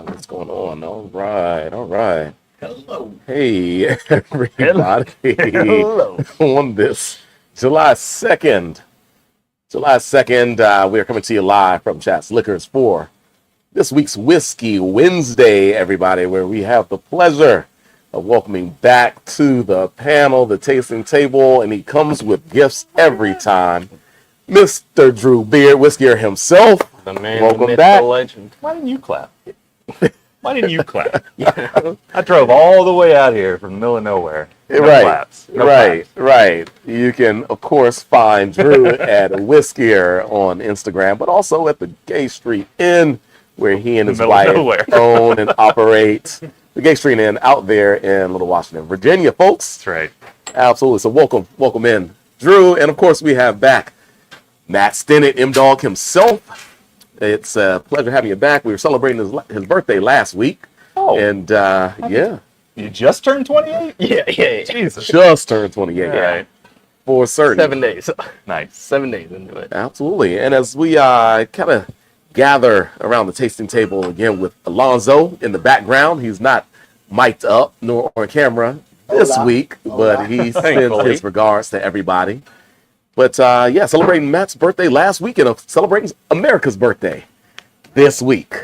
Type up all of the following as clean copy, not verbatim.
What's going on? All right, all right. Hello. Hey, everybody. Hello. On this July 2nd, we are coming to you live from Chat's Liquors for this week's Whiskey Wednesday, everybody, where we have the pleasure of welcoming back to the panel, the tasting table, and he comes with gifts every time. Mr. Drew Beard, whiskier himself. The man, Welcome the myth, back. the legend. Why didn't you clap? Why didn't you clap? I drove all the way out here from the middle of nowhere. No claps. No claps. Right. You can, of course, find Drew at Whiskier on Instagram, but also at the Gay Street Inn, where he and his Middle of wife nowhere. own and operate the Gay Street Inn out there in Little Washington, Virginia, folks. That's right. Absolutely. So welcome in, Drew. And, of course, we have back Matt Stinnett, M-Dog himself. It's a pleasure having you back. We were celebrating his birthday last week. Oh. And, yeah. You just turned 28? Yeah. Jesus. Just turned 28. All right. For certain. 7 days. Nice. 7 days into it. Absolutely. And as we kind of gather around the tasting table again with Alonzo in the background, he's not mic'd up nor on camera this week, but he sends Thankfully. his regards to everybody. But yeah, celebrating Matt's birthday last week and celebrating America's birthday this week.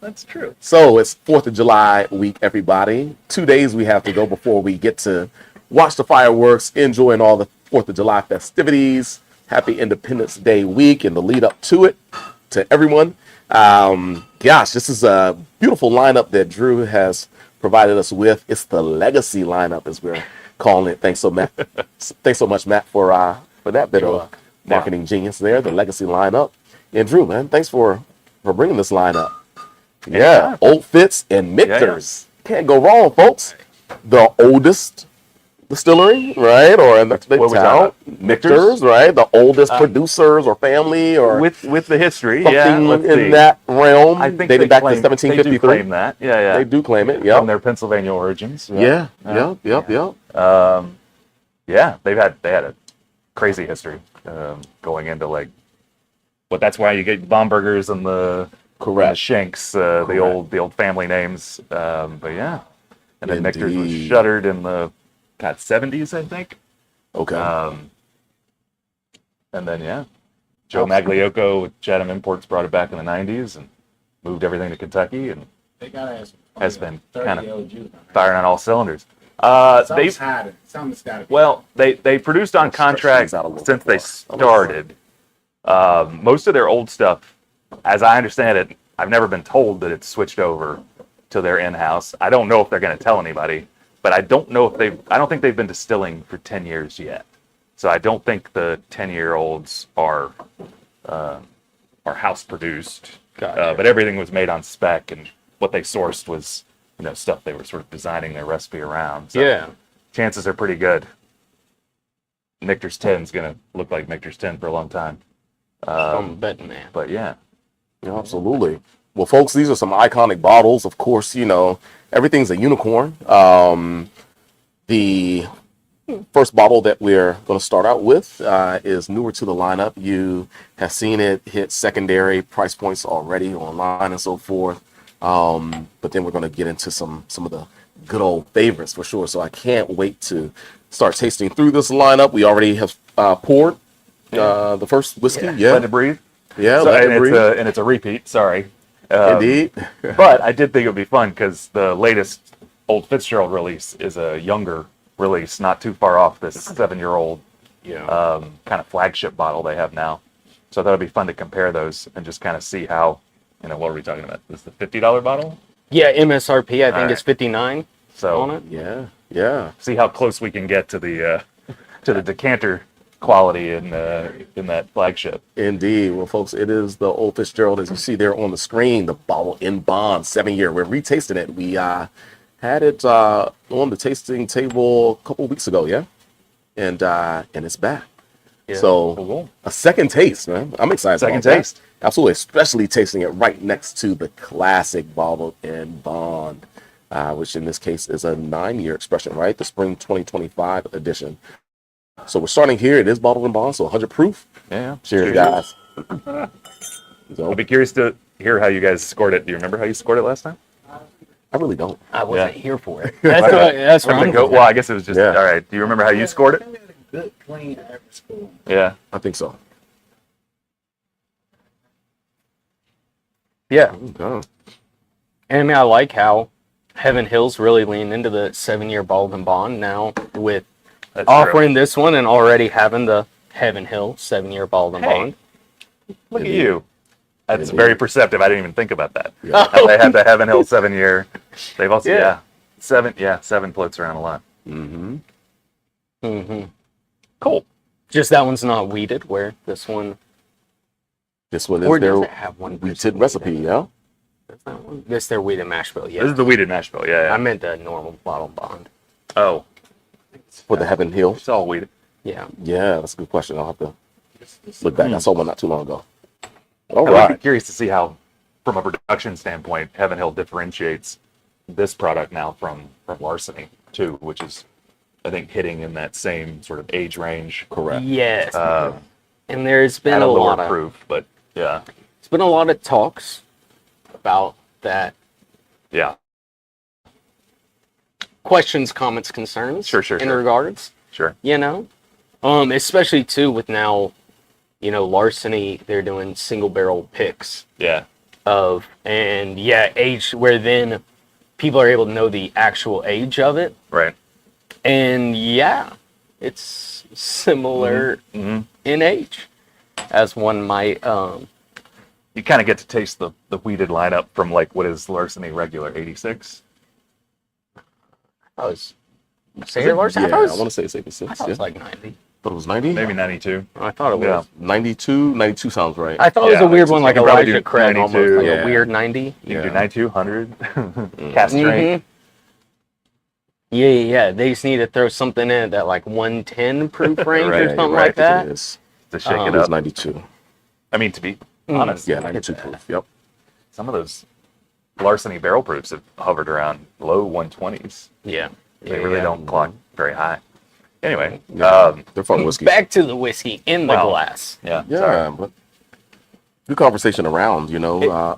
That's true. So it's 4th of July week, everybody. 2 days we have to go before we get to watch the fireworks, enjoying all the 4th of July festivities. Happy Independence Day week and the lead up to it to everyone. Gosh, this is a beautiful lineup that Drew has provided us with. It's the legacy lineup, as we're calling it. Thanks so much, Matt, for that bit of marketing genius there, the legacy lineup. And Drew, man, thanks for bringing this lineup. Yeah, Old Fitz and Michters. Can't go wrong, folks. The oldest distillery, right? Or in the town. Michters, right? The oldest producers or family or With the history, something let's in see. that realm I think dating they back claim, to They do 1753. claim that. Yeah. They do claim it, From yeah. their Pennsylvania origins. Yeah. Yeah, they had a crazy history going into like, but that's why you get Bombergers and the Correct. Shanks, the old family names. But yeah, and then Michter's was Indeed. shuttered in the 70s, I think. Okay. And then Joe Magliocco with Chatham Imports brought it back in the 90s and moved everything to Kentucky and They gotta have has been kind of juice. firing on all cylinders. Something's had it. Something's got it. Well, they produced on contract things out a little since they more. started. Most of their old stuff, as I understand it, I've never been told that it's switched over to their in-house. I don't know if they're going to tell anybody, but I don't think they've been distilling for 10 years yet. So I don't think the 10-year-olds are house produced. Gotcha. But everything was made on spec, and what they sourced was stuff they were sort of designing their recipe around. So Yeah. chances are pretty good. Michter's 10 is going to look like Michter's 10 for a long time. I'm betting, man. But yeah. Yeah, absolutely. Well, folks, these are some iconic bottles. Of course, everything's a unicorn. The first bottle that we're going to start out with is newer to the lineup. You have seen it hit secondary price points already online and so forth. But then we're going to get into some of the good old favorites for sure. So I can't wait to start tasting through this lineup. We already have poured the first whiskey. Yeah. Let it breathe. Yeah. So, let it and, breathe. it's a repeat, sorry. Indeed. But I did think it would be fun because the latest Old Fitzgerald release is a younger release, not too far off this 7-year-old Yeah. kind of flagship bottle they have now. So I thought it'd be fun to compare those and just kind of see how, what are we talking about? This is the $50 bottle? Yeah, MSRP, I think Alright. it's 59 So on it. Yeah. see how close we can get to the decanter quality in that flagship. Indeed. Well, folks, it is the Old Fitzgerald, as you see there on the screen, the bottle in bond, 7-year. We're retasting it. We had it on the tasting table a couple of weeks ago, yeah? And it's back. Yeah. So Cool. a second taste, man. I'm excited Second about that. taste. Absolutely, especially tasting it right next to the classic bottle in bond, which in this case is a 9-year expression, right? The spring 2025 edition. So we're starting here. It is bottled in bond, so 100 proof. Yeah. Cheers, guys. I'll be curious to hear how you guys scored it. Do you remember how you scored it last time? I really don't. I wasn't Yeah. here for it. That's what I'm Well, I guess it was just Yeah. all right. Do you remember how you scored it? Good, clean, average score. Yeah. I think so. Yeah. Okay. And I mean, I like how Heaven Hill's really leaned into the 7-year Bourbon bond now with That's offering this one and already having the Heaven Hill 7-year Bourbon Hey. bond. true. Look at Indeed. you. That's Indeed. very perceptive. I didn't even think about that. Yeah. They have the Heaven Hill 7-year. They've also Yeah. 7 floats around a lot. Mm-hmm. Mm-hmm. Cool. Just that one's not weeded, where this one, This one or is does their it have one? wheated recipe, yeah? That's that one. This their weeded mash bill, yeah. This is the weeded mash bill. Yeah. I meant the normal bottle bond. Oh, For the Heaven Hill. it's all weeded. Yeah. Yeah, that's a good question. I'll have to look back. I saw one not too long ago. All I would be right. curious to see how, from a production standpoint, Heaven Hill differentiates this product now from Larceny too, which is, I think, hitting in that same sort of age range. Correct. Yes. Uh, And there's been at a a lower lot of proof, but yeah, it's been a lot of talks about that. yeah, Questions, comments, concerns. Sure, in regards. sure. You know, especially too with now, Larceny, they're doing single barrel picks Yeah, and age, where then people are able to know the actual age of it. right. And it's similar Mm-hmm. in age as one might. You kind of get to taste the weeded lineup from like what is Larceny regular 86. I was Sayer Larson. Yeah, I thought it I was, want to say it's 86. I thought it Yeah. was like 90. Thought it was 90? Maybe 92. I thought it was. Yeah. 92? 92 sounds right. I thought it was Yeah, a weird it's- one, like you could probably Elijah do Craig, almost 92. like Yeah. a weird 90. You can Yeah. do 92, 100, cast strength. Yeah. They just need to throw something in that like 110 proof range Right, or something right. like that. It is. To shake Um, it It was up. 92. I mean, to be honest, Yeah, 92 proof. Yep. some of those Larceny barrel proofs have hovered around low 120s. Yeah. They really don't clock very high. Anyway, Yeah. They're fun whiskey. Back to the whiskey in the Wow. glass. yeah, Yeah, sorry. but good conversation around,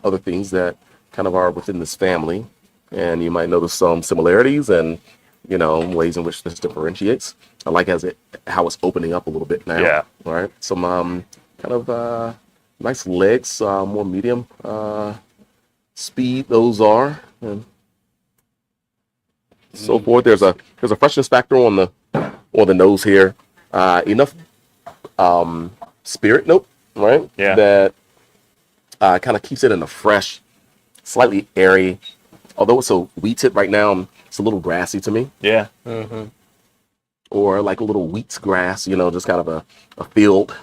other things that kind of are within this family. And you might notice some similarities and, ways in which this differentiates. I like how it's opening up a little bit now. Yeah. Right. Some kind of nice legs, more medium speed those are. And so forth. There's a freshness factor on the nose here. Enough spirit note, right? Yeah. That kind of keeps it in a fresh, slightly airy. Although it's so wheated right now, it's a little grassy to me, Yeah. or like a little wheat grass. Just kind of a field,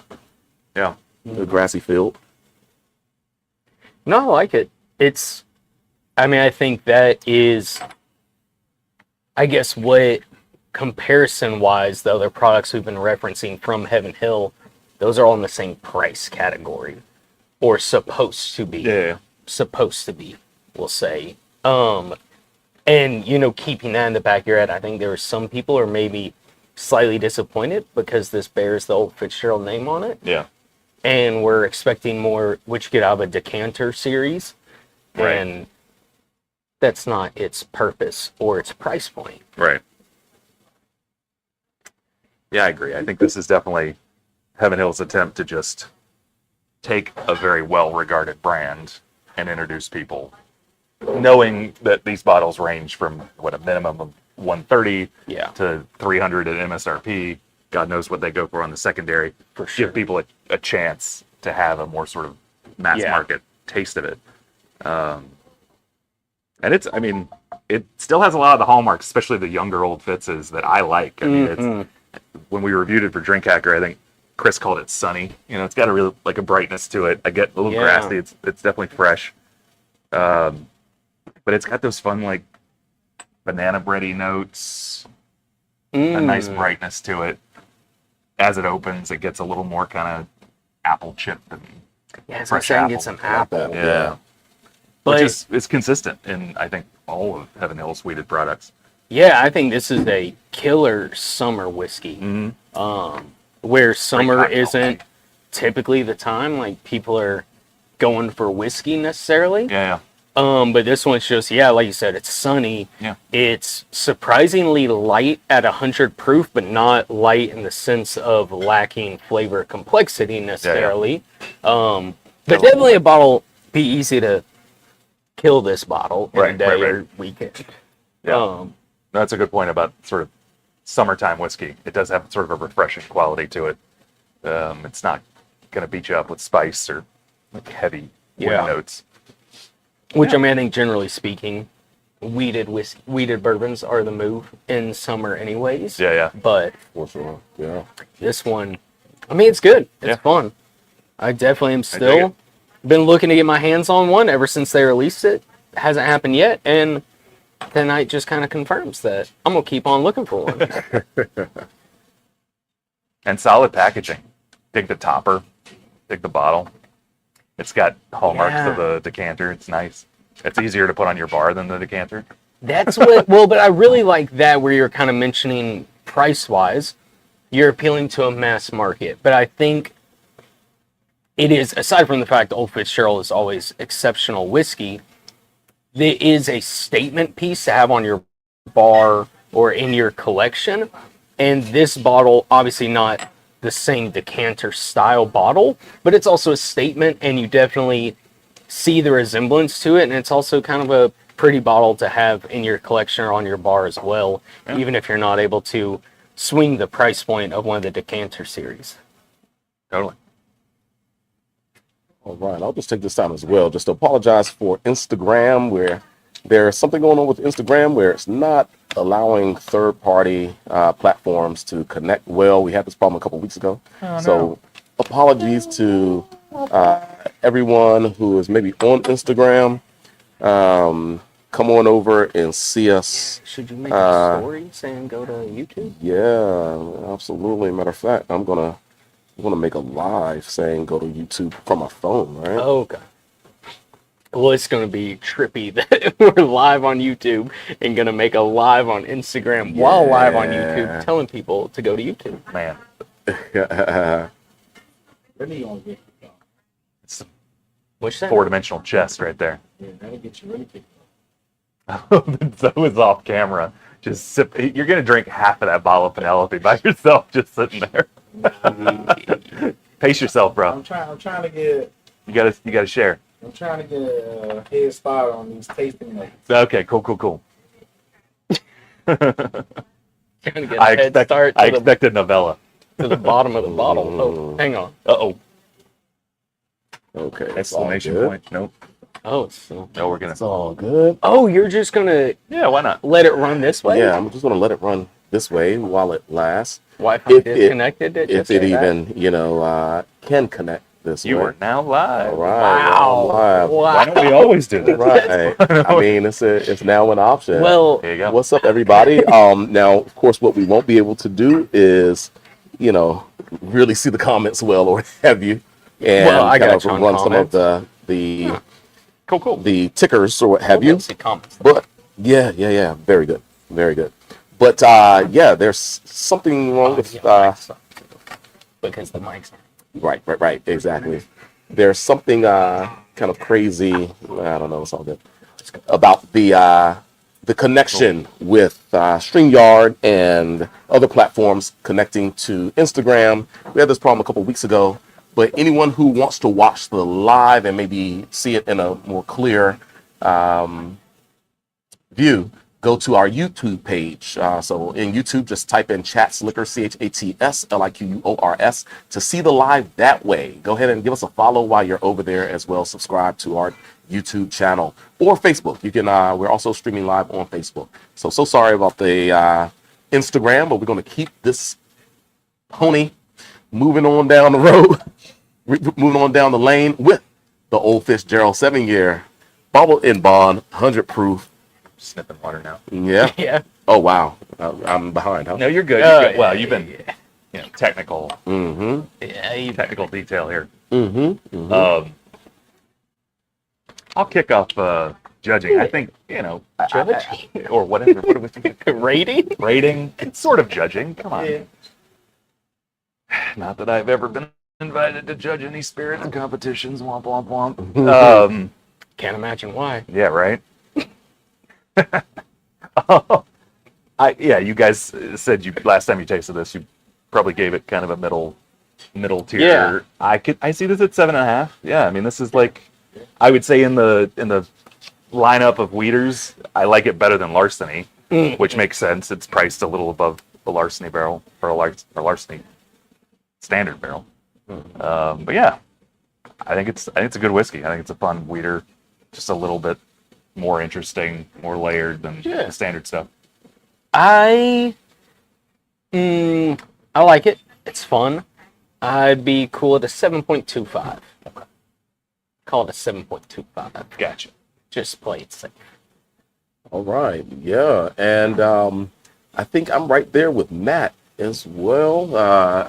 Yeah. a grassy field. No, I like it. I think that is, I guess, what comparison wise, the other products we've been referencing from Heaven Hill, those are all in the same price category, or supposed to be. Yeah. Supposed to be, we'll say. And keeping that in the back of your head, I think there are some people who are maybe slightly disappointed because this bears the old Fitzgerald name on it, Yeah. and we're expecting more, which you get out of a decanter series, Right. and that's not its purpose or its price point. Right. Yeah, I agree. I think this is definitely Heaven Hill's attempt to just take a very well-regarded brand and introduce people, knowing that these bottles range from a minimum of 130 Yeah. to 300 at MSRP. God knows what they go for on the secondary. For sure. Give people a chance to have a more sort of mass Yeah. market taste of it. And it still has a lot of the hallmarks, especially the younger old Fitzes that I like. I mean, it's, when we reviewed it for Drink Hacker, I think Chris called it sunny. It's got a real, like a brightness to it. I get a little Yeah. grassy. It's definitely fresh. But it's got those fun, like, banana bready notes, a nice brightness to it. As it opens, it gets a little more kind of apple chip and Yeah, so fresh I'm saying apple. get some apple. Yeah. But Which is consistent in, I think, all of Heaven Hill's weeded products. yeah, I think this is a killer summer whiskey. Where summer cocktail isn't night. typically the time like people are going for whiskey necessarily. Yeah. But this one's just, yeah, like you said, it's sunny. Yeah. It's surprisingly light at 100 proof, but not light in the sense of lacking flavor complexity necessarily. But definitely a bottle, be easy to kill this bottle in a day or weekend. Yeah. That's a good point about sort of summertime whiskey. It does have sort of a refreshing quality to it. It's not going to beat you up with spice or like heavy wood notes. Which I mean, I think generally speaking, weeded bourbons are the move in summer anyways. Yeah. But For sure. Yeah. this one, I mean, it's good. It's fun. I definitely am dig still been looking to get my hands on one ever since they released it. Hasn't happened yet, and tonight just kind of confirms that I'm gonna keep on looking for one. And solid packaging. Dig the topper. Dig the bottle. It's got hallmarks of the decanter. It's nice. It's easier to put on your bar than the decanter. That's what, well, but I really like that where you're kind of mentioning price-wise, you're appealing to a mass market. But I think it is, aside from the fact Old Fitzgerald is always exceptional whiskey, there is a statement piece to have on your bar or in your collection. And this bottle, obviously not the same decanter style bottle, but it's also a statement, and you definitely see the resemblance to it. And it's also kind of a pretty bottle to have in your collection or on your bar as well, even if you're not able to swing the price point of one of the decanter series. Totally. All right, I'll just take this time as well just to apologize for Instagram, where there's something going on with Instagram where it's not allowing third-party platforms to connect well. We had this problem a couple weeks ago. So apologies to everyone who is maybe on Instagram. Come on over and see us. Should you make a story saying go to YouTube? Yeah, absolutely. Matter of fact, I'm gonna make a live saying go to YouTube from my phone, right? Oh, okay. Well, it's going to be trippy that we're live on YouTube and going to make a live on Instagram while live on YouTube, telling people to go to YouTube. Man. Really gonna get you. It's a What's that? 4-dimensional chest right there. Yeah, that'll get you really kicked So it's off camera. Just sip. You're going to drink half of that bottle of Penelope by yourself just sitting there. Pace yourself, bro. I'm trying to get. You gotta share. I'm trying to get a head start on these tasting notes. Okay, cool. Trying to get a head start I expected novella. to the bottom of the bottle. Oh, hang on. Uh-oh. Okay. it's all Exclamation good. point. Nope. Oh, so. No, we're gonna. It's all good. Oh, you're just going to Yeah, why not? let it run this way? Yeah, I'm just gonna let it run this way while it lasts. Wi-Fi If disconnected? If it even, can connect this You way. are now live. All right. Wow. Live. Why don't we always do this? Right. I mean, it's now an option. Well, There you go. What's up, everybody? Now, of course, what we won't be able to do is, really see the comments well, or have you, and Well, I kind got of you on run some of comments. Cool. the tickers or what have you. see comments. But yeah, very good. But there's something wrong with Because the mic's right, exactly. There's something kind of crazy. I don't know. It's all good about the connection with StreamYard and other platforms connecting to Instagram. We had this problem a couple weeks ago, but anyone who wants to watch the live and maybe see it in a more clear view, go to our YouTube page. So in YouTube, just type in Chats Liquor, ChatsLiquors, to see the live that way. Go ahead and give us a follow while you're over there as well. Subscribe to our YouTube channel or Facebook. You can. We're also streaming live on Facebook. So sorry about the Instagram, but we're going to keep this pony moving on down the road, moving on down the lane with the Old Fitzgerald 7-year bottled in bond, 100 proof. Sniffing water now. Yeah. Yeah. Oh wow, I'm behind, huh? No, you're good. Well, you've been, technical Yeah, technical detail here. Mm-hmm. I'll kick off judging. I think Judge? or whatever. What do we think? rating? Rating? It's sort of judging. Come on. Yeah. Not that I've ever been invited to judge any spirits competitions. Womp womp womp. Can't imagine why. Yeah, right. You guys said you last time you tasted this, you probably gave it kind of a middle tier. Yeah. I see this at 7.5. Yeah, I mean this is like, I would say in the lineup of Weeders, I like it better than Larceny, which makes sense. It's priced a little above the Larceny barrel or a Larceny standard barrel. But yeah, I think it's a good whiskey. I think it's a fun Weeder, just a little bit more interesting, more layered than the standard stuff. I like it. It's fun. I'd be cool at a 7.25. Call it a 7.25. Gotcha. Just play it safe. All right, yeah, and I think I'm right there with Matt as well.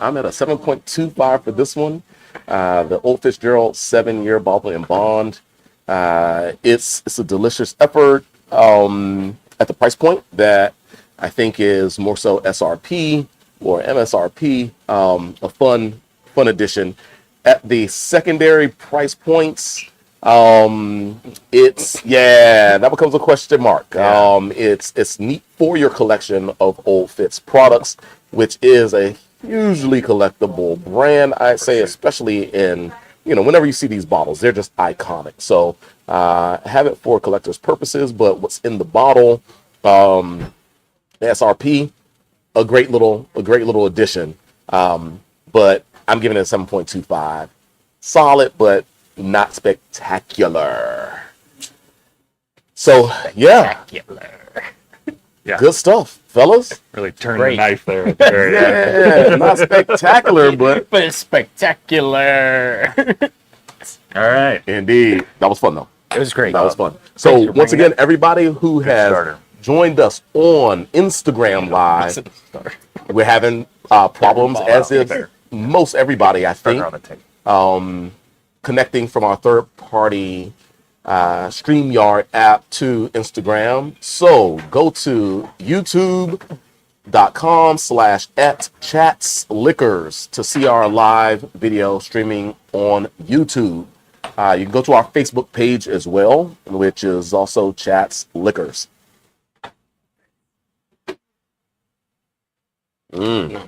I'm at a 7.25 for this one. The Old Fitzgerald 7-year bottle and bond. It's a delicious effort at the price point that I think is more so SRP or MSRP. A fun addition. At the secondary price points, that becomes a question mark. It's neat for your collection of Old Fitz products, which is a hugely collectible brand. I say, especially in, whenever you see these bottles, they're just iconic. So have it for collector's purposes, but what's in the bottle, SRP, a great little addition. But I'm giving it a 7.25. Solid, but not spectacular. So yeah, good stuff, fellas. Really turned Great. the knife there at the very end. Yeah, not spectacular, but it's spectacular. All right. indeed, that was fun though. It was great. That was fun. Thanks So for once bringing again, everybody who has starter. joined us on Instagram Live, we're having problems, as is most everybody, I think, Starter on the tape. connecting from our third-party StreamYard app to Instagram. So go to youtube.com/@chatsliquors to see our live video streaming on YouTube. You can go to our Facebook page as well, which is also Chats Liquors. Do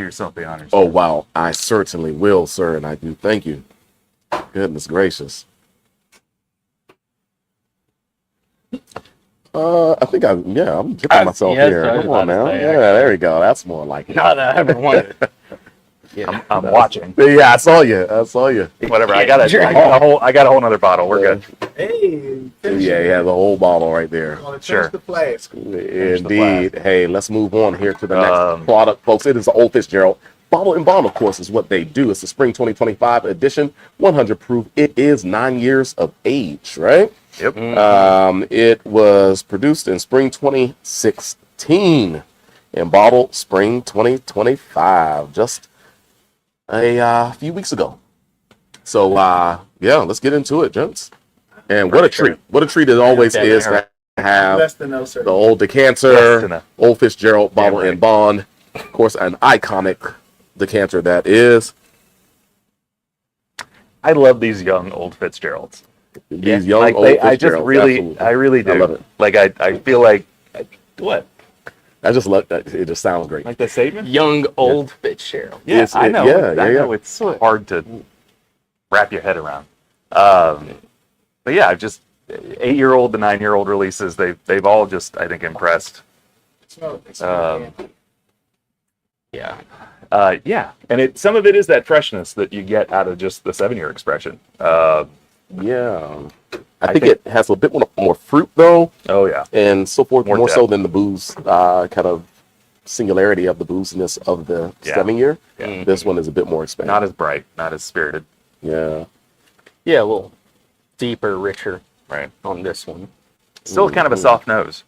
yourself the honors. Oh, wow. I certainly will, sir, and I do thank you. Goodness gracious. I think I'm tipping myself yes, here. I was Come on about to now. say, Yeah, actually. there we go. That's more like it. Not that I ever wanted. I'm watching. Yeah, I saw you. Whatever. I got a whole nother bottle. We're good. Hey, finish Yeah, it. he has a whole bottle right there. I'm gonna Sure. finish the flask. Indeed. Hey, let's move on here to the next Um, product, folks. It is the Old Fitzgerald. Bottle and Bond, of course, is what they do. It's the Spring 2025 edition, 100 proof. It is 9 years of age, right? Yep. It was produced in spring 2016 and bottled spring 2025, just a few weeks ago. So, let's get into it, gents. And what a treat. What a treat it always Yeah, is yeah. to have Less than no, sir. the old Less decanter, than a- Old Fitzgerald bottle Damn right. and bond. Of course, an iconic decanter that is. I love these young old Fitzgeralds. These young Like old I just Fitzgeralds, really, absolutely. I really do. I love it. Like I feel like what? I just love that. It just sounds great. Like the statement? Young old Fitzgerald. Yeah, It's- I know. yeah, I yeah, know it's hard to wrap your head around. But yeah, I've just 8-year-old to 9-year-old releases. They've all just, I think, impressed. Smell it. Smell it. Yeah. Yeah, and some of it is that freshness that you get out of just the 7-year expression. Yeah. I think think- it has a bit more fruit, though, Oh yeah, and so forth, More more so depth. than the booze, kind of singularity of the booziness of the Yeah. 7-year. Yeah. This one is a bit more expanded. not as bright, not as spirited. Yeah. Yeah, a little deeper, richer Right. on this one. Still kind of a soft nose.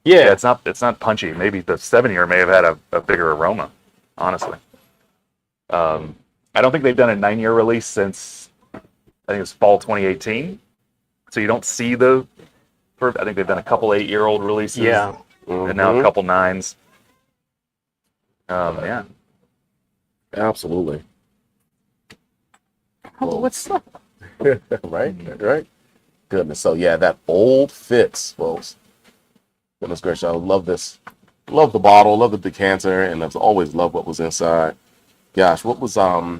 Yeah. Yeah, it's not punchy. Maybe the 7-year may have had a bigger aroma, honestly. I don't think they've done a 9-year release since I think it was fall 2018. So you don't see I think they've done a couple 8-year-old releases. Yeah. And now a couple 9s. Yeah. Absolutely. Oh, what's up? Right. Goodness. So yeah, that old Fitz, folks. Goodness gracious, I love this. Love the bottle, love the decanter, and I've always loved what was inside. Gosh, what was I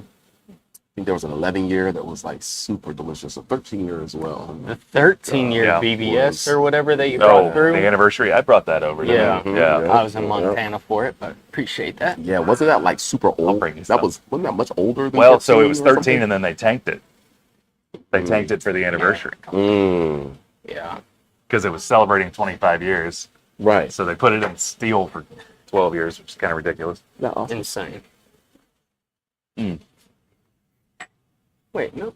think there was an 11-year that was like super delicious. A 13-year as well. The 13-year Yeah. BBS or whatever that you Oh, brought through. the anniversary. I brought that over. didn't I? Yeah. Yeah. I was in Montana for it, but appreciate that. Yeah, wasn't that like super old? bring you That some. wasn't that much older than Well, so it 13 was or 13 something? and then they tanked it. They tanked it for the anniversary Yeah. because it was celebrating 25 years. Right. So they put it in steel for 12 years, which is kind of ridiculous. No. Insane. Mm. Wait, no.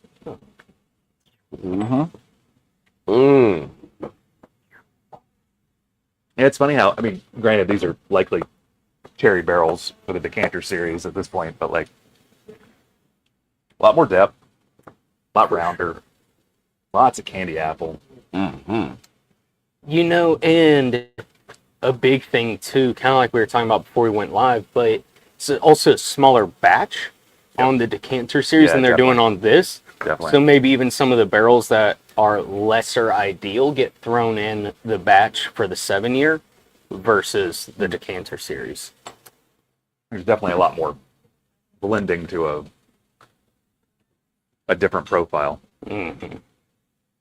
Mm. Yeah, it's funny how, I mean, granted, these are likely cherry barrels for the decanter series at this point, but like a lot more depth, a lot rounder, lots of candy apple. Mm-hmm. You know, and a big thing too, kind of like we were talking about before we went live, but it's also a smaller batch on the decanter series Yeah, than they're doing on this. Definitely. So maybe even some of the barrels that are lesser ideal get thrown in the batch for the 7-year versus the decanter series. There's definitely a lot more blending to a different profile. Mm-hmm.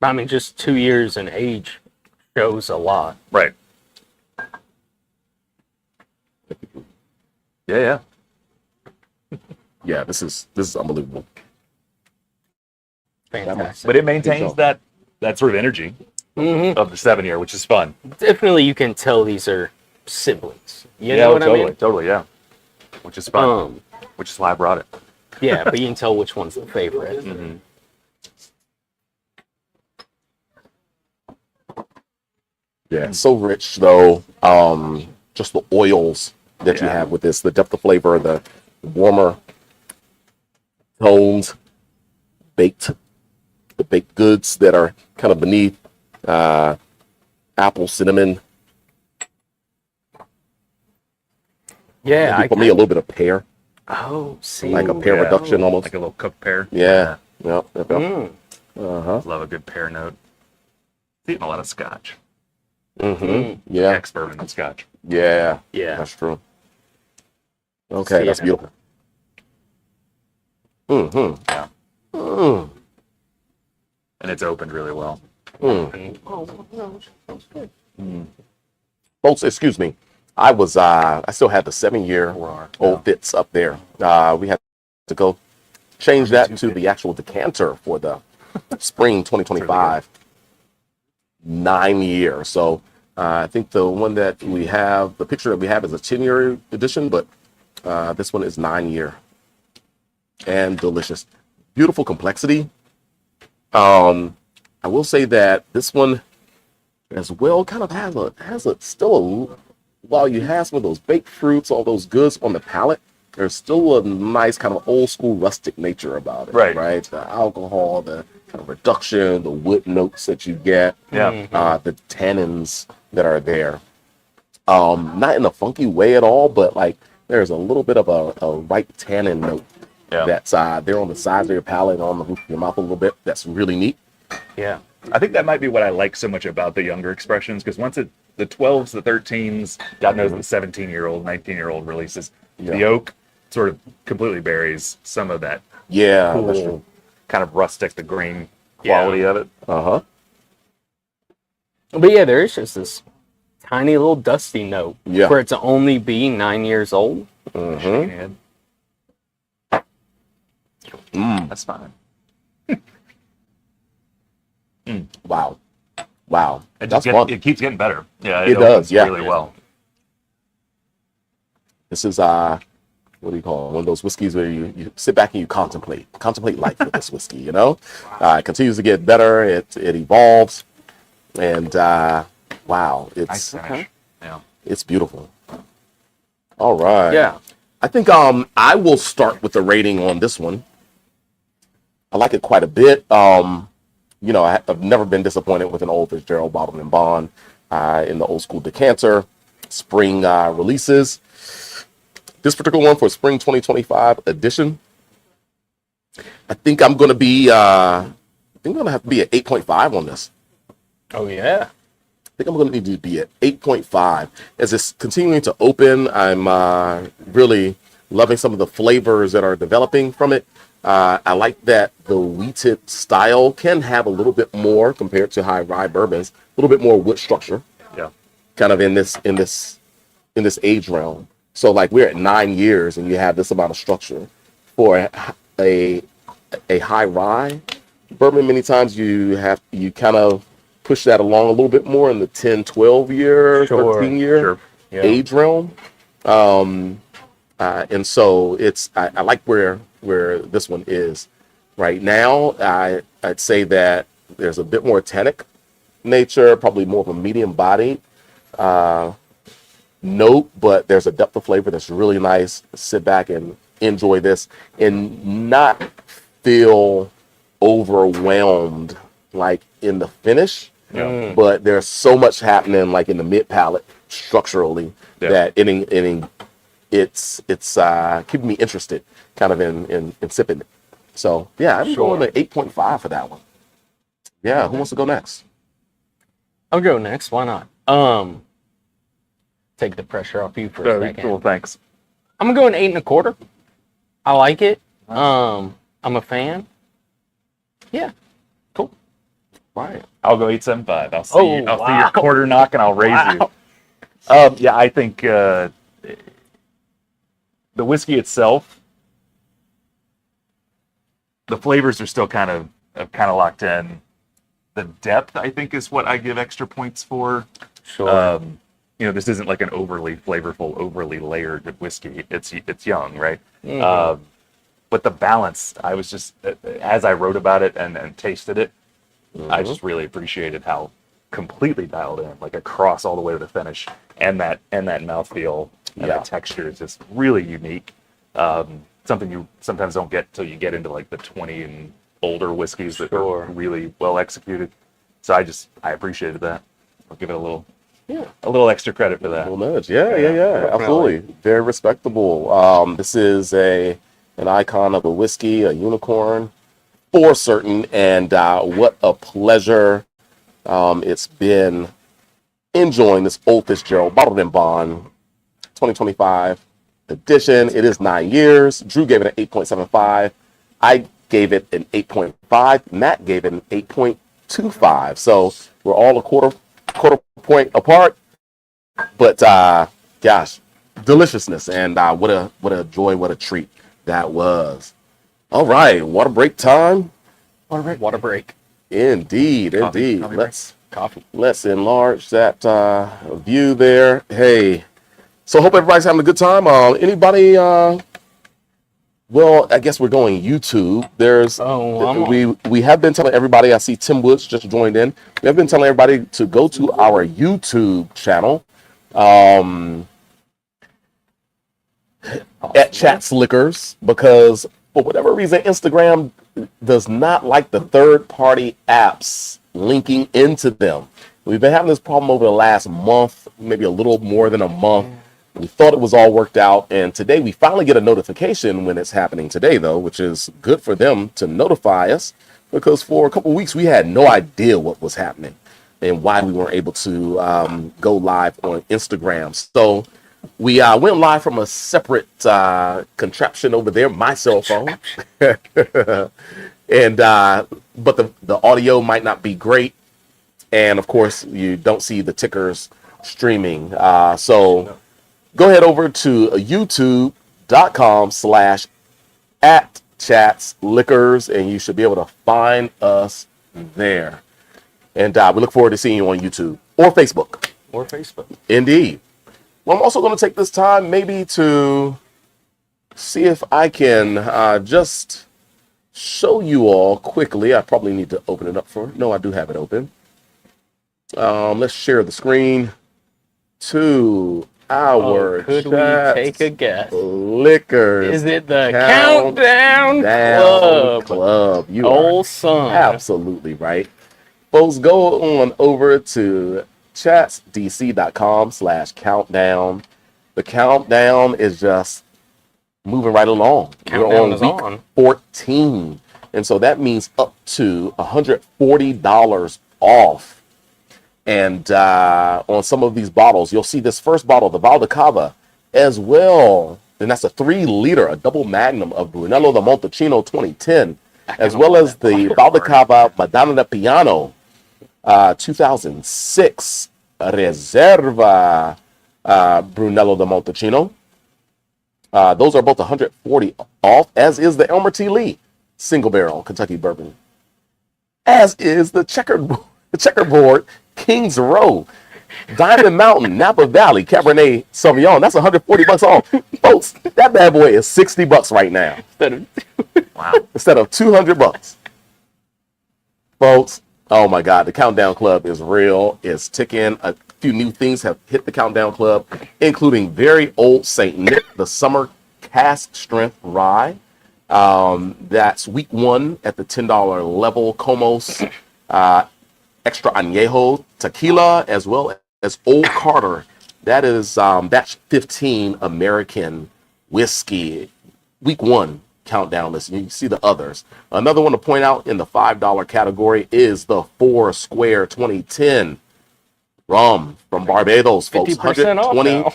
I mean, just 2 years in age shows a lot. Right. Yeah. Yeah, this is unbelievable. Fantastic. But it maintains that sort of energy of the 7-year, which is fun. Definitely, you can tell these are siblings. You know what totally, I mean? totally, yeah. Which is fun. Which is why I brought it. Yeah, but you can tell which one's the favorite. Mm-hmm. Yeah, so rich though. Just the oils that you have with this, the depth of flavor, the warmer tones, the baked goods that are kind of beneath, apple, cinnamon. Yeah, Maybe for me, a little bit of pear, see, like a pear yeah. reduction almost. Like a little cooked pear. Yeah. Yep. Mm. Uh-huh. Love a good pear note. Eating a lot of scotch. Mm-hmm. Yeah. Ex-bourbon and scotch. Yeah. Yeah. That's true. Okay, that's beautiful. Mm-hmm. Yeah. Mm. And it's opened really well. Mm. Oh, no, sounds good. Folks, excuse me. I still had the 7-year old Fitz up there. We had to go change that to the actual decanter for the spring 2025 9-year. So I think the one that we have, the picture that we have is a 10-year edition, but this one is 9-year and delicious. Beautiful complexity. I will say that this one as well kind of has a still while you have some of those baked fruits, all those goods on the palate, there's still a nice kind of old school rustic nature about it. Right. The alcohol, the kind of reduction, the wood notes that you get, the tannins that are there. Not in a funky way at all, but like there's a little bit of a ripe tannin note that's there on the sides of your palate, on the roof of your mouth a little bit. That's really neat. Yeah. I think that might be what I like so much about the younger expressions, because once the 12s, the 13s, God knows the 17-year-old, 19-year-old releases, the oak sort of completely buries some of that That's true. kind of rustic, the grain quality of it. Uh-huh. But yeah, there is just this tiny little dusty note for it to only be 9 years old. Mm-hmm. That's fine. Wow. That's fun. It keeps getting better. Yeah, It does, yeah. really well. This is what do you call it? One of those whiskeys where you sit back and you contemplate life with this whiskey, you know? It continues to get better, it evolves, and wow, Nice finish. Yeah. it's beautiful. All right. Yeah. I think I will start with the rating on this one. I like it quite a bit. You know, I've never been disappointed with an old Fitzgerald bottled in bond in the old school decanter spring releases. This particular one for spring 2025 edition, I think I'm going to be think I'm gonna have to be at 8.5 on this. Oh yeah. I think I'm going to need to be at 8.5. As it's continuing to open, I'm really loving some of the flavors that are developing from it. I like that the wheated style can have a little bit more compared to high rye bourbons, a little bit more wood structure, Yeah. kind of in this age realm. So like we're at 9 years and you have this amount of structure for a high rye bourbon. Many times you kind of push that along a little bit more in the 10, 12 year, Sure, 13 year sure. Yeah. age realm. And so I like where this one is right now. I'd say that there's a bit more tannic nature, probably more of a medium body note, but there's a depth of flavor that's really nice. Sit back and enjoy this and not feel overwhelmed like in the finish. Yeah. But there's so much happening like in the mid palate structurally that it's keeping me interested kind of in sipping it. So yeah, I'm going to 8.5 for that one. Yeah, who wants to go next? I'll go next. Why not? Take the pressure off you for a second. Cool, thanks. I'm gonna go an 8.25. I like it. I'm a fan. Yeah, cool. Right. I'll go 8.75. I'll see. Oh, I'll see wow. your quarter knock, and I'll raise Wow. you. Yeah, I think the whiskey itself, the flavors are still kind of locked in. The depth, I think, is what I give extra points for. Sure. This isn't like an overly flavorful, overly layered whiskey. It's young, right? Mhm. But the balance, I was just, as I wrote about it and tasted it, I just really appreciated how completely dialed in, like across all the way to the finish, and that mouthfeel and that texture is just really unique. Something you sometimes don't get till you get into like the 20 and older whiskeys that are really well executed. So I appreciated that. I'll give it a little extra credit for that. A little nudge. Yeah. Absolutely. Very respectable. This is an icon of a whiskey, a unicorn for certain. And what a pleasure it's been enjoying this old Fitzgerald bottled in bond 2025 edition. It is 9 years. Drew gave it an 8.75. I gave it an 8.5. Matt gave it an 8.25. So we're all a quarter point apart. But gosh, deliciousness, and what a joy, what a treat that was. All right, water break time. Water break. Indeed. Coffee Let's enlarge that view there. Hey, so hope everybody's having a good time. Anybody? Well, I guess we're going YouTube. There's we have been telling everybody. I see Tim Woods just joined in. We have been telling everybody to go to our YouTube channel at Chats Liquors, because for whatever reason Instagram does not like the third-party apps linking into them. We've been having this problem over the last month, maybe a little more than a month. We thought it was all worked out, and today we finally get a notification when it's happening today, though, which is good for them to notify us, because for a couple of weeks we had no idea what was happening and why we weren't able to go live on Instagram. So we went live from a separate contraption over there, my cell phone, and but the audio might not be great, and of course you don't see the tickers streaming. So go ahead over to youtube.com/@chatsliquors, and you should be able to find us there. And we look forward to seeing you on YouTube or Facebook. Indeed. Well, I'm also going to take this time maybe to see if I can just show you all quickly. I probably need to open it up no, I do have it open. Let's share the screen to our could we take a guess? Liquors. Is it the Countdown Club? You Old are son. absolutely right. Folks, go on over to chatsdc.com/countdown. The countdown is just moving right along. Countdown We're is on week on. 14. And so that means up to $140 off. And on some of these bottles, you'll see this first bottle, the Val de Cava, as well. And that's a 3-liter, a double magnum of Brunello de Montalcino 2010, as well as the Val de Cava Madonna del Piano 2006 Reserva Brunello de Montalcino. Those are both $140 off, as is the Elmer T. Lee single barrel Kentucky bourbon, as is the checkerboard Kings Row Diamond Mountain Napa Valley Cabernet Sauvignon. That's $140 off, folks. That bad boy is $60 right now instead of $200, folks. Oh my God, the Countdown Club is real. It's ticking. A few new things have hit the Countdown Club, including very old Saint Nick, the summer cask strength rye. That's week 1 at the $10 level. Comos extra añejo tequila, as well as Old Carter. That is batch 15 American whiskey. Week 1 countdown list. You can see the others. Another one to point out in the $5 category is the 4 Square 2010 rum from Barbados, folks. 50% off 120. now.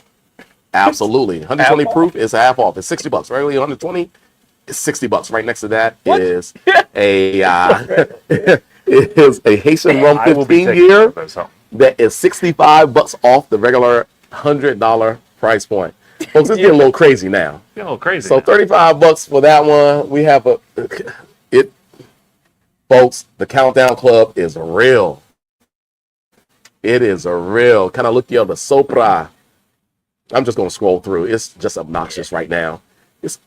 Absolutely. 120 Half proof is half off. It's $60. Regularly 120 is $60. Right next to that is a it is a Haitian rum I will be 15 taking year those home. that is $65 off the regular $100 price point. Folks, it's getting a little crazy now. Get a little crazy. So $35 for that one. We have folks, the Countdown Club is real. It is a real kind of look the other Sopra. I'm just gonna scroll through. It's just obnoxious right now.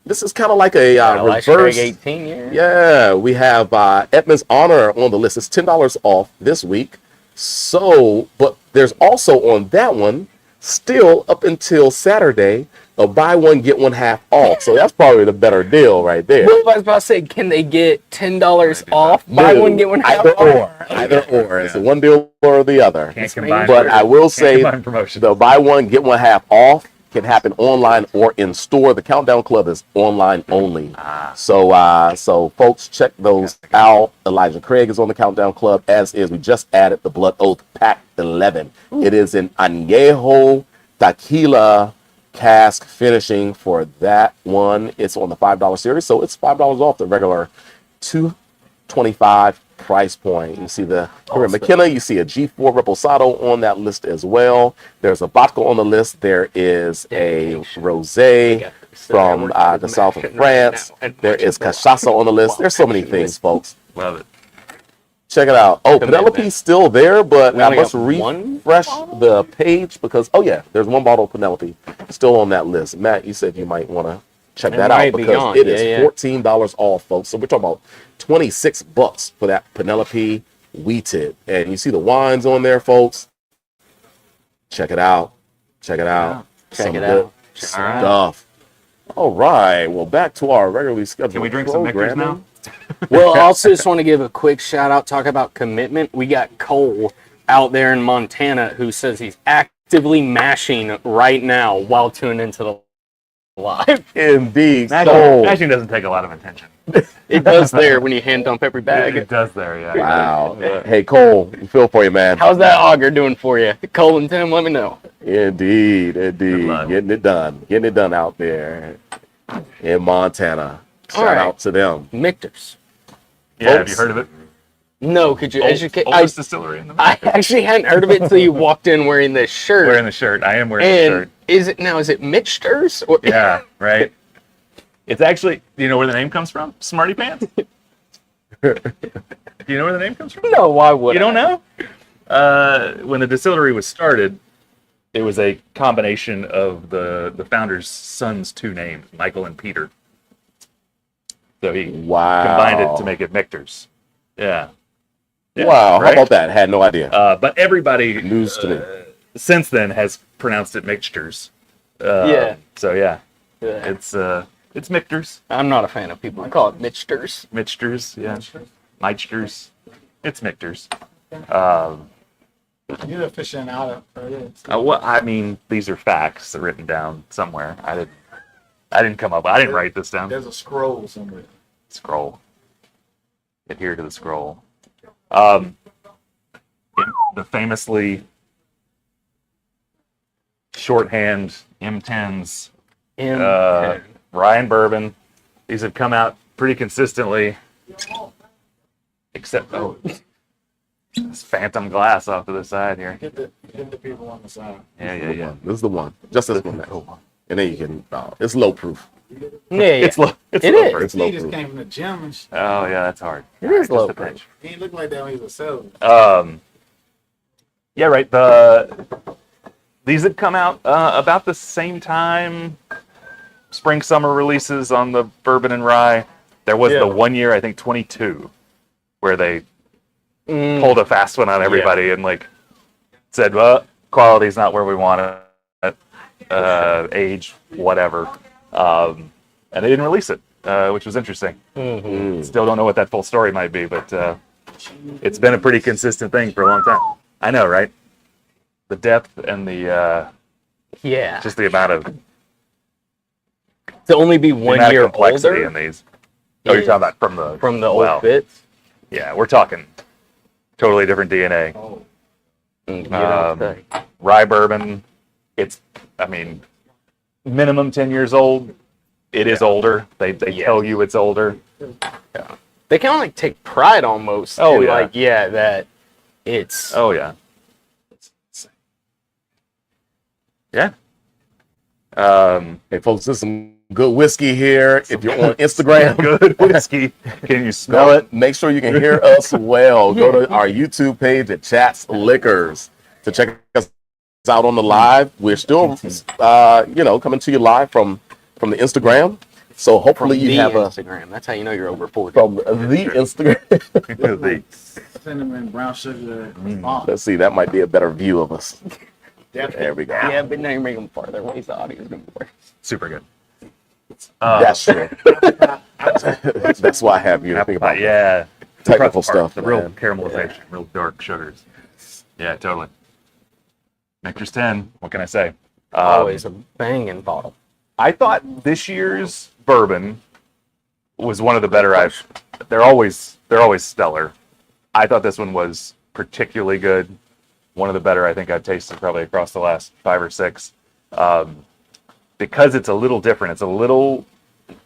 This is kind of like a reverse. 18 years. Yeah, we have Edmund's Honor on the list. It's $10 off this week. So, but there's also on that one, still up until Saturday, a buy one, get one half off. So that's probably the better deal right there. Well, I was about to say, can they get $10 off? Buy No, one, get one half either off? Either or. It's one deal or the other. Can't combine. But I will say combine promotions. the buy one, get one half off can happen online or in store. The Countdown Club is online only. So folks, check those out. Elijah Craig is on the Countdown Club, as is. We just added the Blood Oath Pack 11. It is an añejo tequila cask finishing for that one. It's on the $5 series, so it's $5 off the regular $225 price point. You see the here in McKenna, you see a G4 Reposado on that list as well. There's a vodka on the list. There is a rosé from the south of France. There is cachaça on the list. There's so many things, folks. Love it. Check it out. Oh, Penelope's still there, but I must one refresh the page because, oh yeah, there's one bottle of Penelope still on that list. Matt, you said you might want to check that out because it is $14 off, folks. So we're talking about $26 for that Penelope wheated. And you see the wines on there, folks. Check it out. Check it out. Check it good out. stuff. All right. Well, back to our regularly scheduled Can we drink some Michters programming. now? Well, I also just want to give a quick shout out, talk about commitment. We got Cole out there in Montana who says he's actively mashing right now while tuning into the live. Indeed. Mashing doesn't take a lot of attention. It does there when you hand dump every bag. It does there, yeah. Wow. Hey, Cole, we feel for you, man. How's that auger doing for you? Cole and Tim, let me know. Indeed. luck. Getting it done out there in Montana. Shout right. out to them. Michter's. Yeah, have Folks. you heard of it? No, could you educate? Oldest distillery in the I actually hadn't heard of it until you walked in wearing this shirt. Wearing the shirt. I am wearing the And shirt. is it Michter's? Or, Yeah, right. It's actually, do you know where the name comes from? Smarty Pants? Do you know where the name comes from? No, why would You don't I? know? When the distillery was started, it was a combination of the founder's son's two names, Michael and Peter. So he combined it to make it Michter's. Yeah. Wow. Right? How about that? Had no idea. But everybody News to me. since then has pronounced it Michters. Yeah. So yeah, Yeah. it's Michters. I'm not a fan of people who call it Michter's. Michters, yeah. Michters. It's Michters. You're the aficionado for this. Well, I mean, these are facts written down somewhere. I didn't come up. I didn't write this down. There's a scroll somewhere. Scroll. adhere to the scroll. The famously shorthand M10s, rye and bourbon. These have come out pretty consistently, except this phantom glass off to the side here. Get the people on the side. Yeah. This is the one. Just this one. And then you can. It's low proof. Yeah, It's low. It's It low is. proof. It's low He just proof. came from the gym and shit. Oh yeah, that's hard. It is Just low a proof. pinch. He ain't look like that when he was selling. Yeah, right. These had come out about the same time. Spring summer releases on the bourbon and rye. There was Yeah. the 1 year, I think 22, where they pulled a fast one on everybody and like said, "Well, quality's not where we want it. Age, whatever," and they didn't release it, which was interesting. Still don't know what that full story might be, but it's been a pretty consistent thing for a long time. I know, right? The depth and the Yeah. just the amount of To only be the 1 amount of year complexity older in these. Oh, you're talking about from the old well, Fitz. Yeah, we're talking totally different DNA. Oh, You don't say. Rye bourbon, it's, I mean, minimum 10 years old. It is older. They tell you it's older. They kind of like take pride almost. Oh, in, yeah. Like, yeah, that it's. Oh, yeah. Yeah. Hey, folks, this is some good whiskey here. If you're on Instagram, Good whiskey. Can you smell it? make sure you can hear us well. Go to our YouTube page at Chats Liquors to check us out on the live. We're still, coming to you live from the Instagram. So hopefully you the have Instagram. That's how you know you're over 40. from the Instagram. The- cinnamon, brown sugar. Let's see, that might be a better view of us. Definitely. There we go. Yeah, but now you make them farther away. The audio is going to be worse. Super good. That's true. That's why I have you to think about Yeah. technical Part, stuff. The real man. caramelization, real dark sugars. Yeah, totally. Michter's 10. What can I say? Always a banging bottle. I thought this year's bourbon was one of the better they're always stellar. I thought this one was particularly good. One of the better I think I've tasted probably across the last 5 or 6. Because it's a little different. It's a little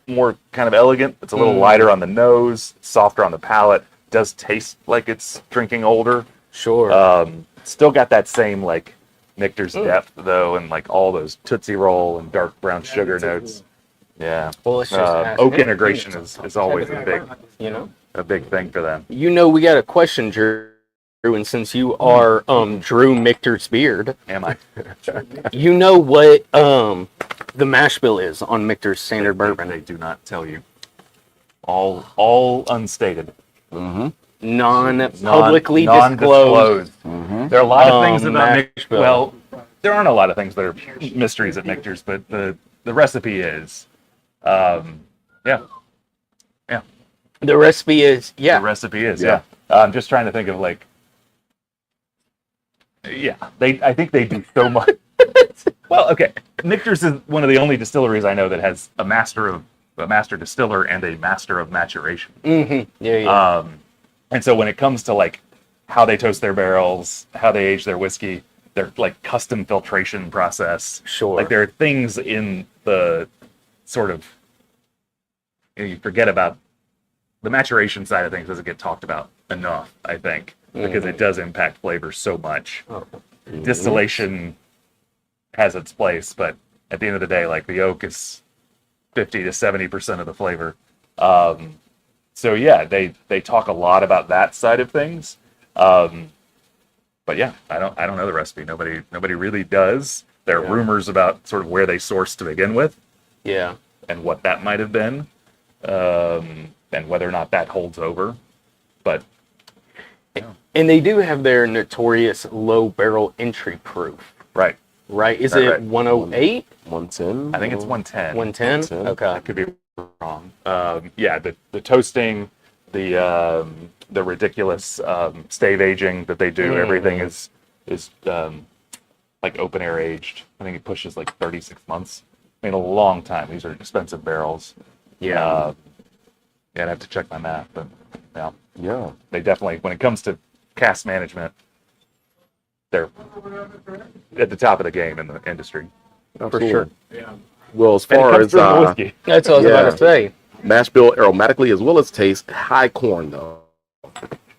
more kind of elegant. It's a little lighter on the nose, softer on the palate. Does taste like it's drinking older. Sure. Still got that same like Michter's depth though, and like all those Tootsie Roll and dark brown sugar notes. Yeah. Well, let's just ask oak him. integration is always a big thing for them. You know, we got a question, Drew, and since you are Drew Michter's beard, Am I? you know what the mash bill is on Michter's standard bourbon. They do not tell you. All unstated. Non-publicly Non-disclosed. disclosed. There are a lot of things about mash Michter's. bill. Well, there aren't a lot of things that are mysteries at Michter's, but the recipe is. Yeah. The recipe is, The recipe is, Yeah. I'm just trying to think of like. Yeah, I think they do so much. Well, okay. Michter's is one of the only distilleries I know that has a master distiller and a master of maturation. Yeah. And so when it comes to like how they toast their barrels, how they age their whiskey, their like custom filtration process. Sure. Like there are things in the sort of you forget about the maturation side of things doesn't get talked about enough, I think, because it does impact flavor so much. Distillation has its place, but at the end of the day, like the oak is 50 to 70% of the flavor. So yeah, they talk a lot about that side of things. But yeah, I don't know the recipe. Nobody really does. There are rumors about sort of where they sourced to begin with yeah. and what that might have been, and whether or not that holds over. But And they do have their notorious low barrel entry proof, right, right? Is Right, it right. 108? 110. I think it's 110. 110? Okay. I could be wrong. Yeah, the toasting, the ridiculous stave aging that they do. Everything is like open air aged. I think it pushes like 36 months. I mean, a long time. These are expensive barrels. Yeah. Yeah, I'd have to check my math, but yeah. Yeah. They definitely, when it comes to cask management, they're at the top of the game in the industry. Absolutely. sure. Yeah. Well, as And it far comes as through in the whiskey. That's what I was about to say. mash bill aromatically as well as taste, high corn though.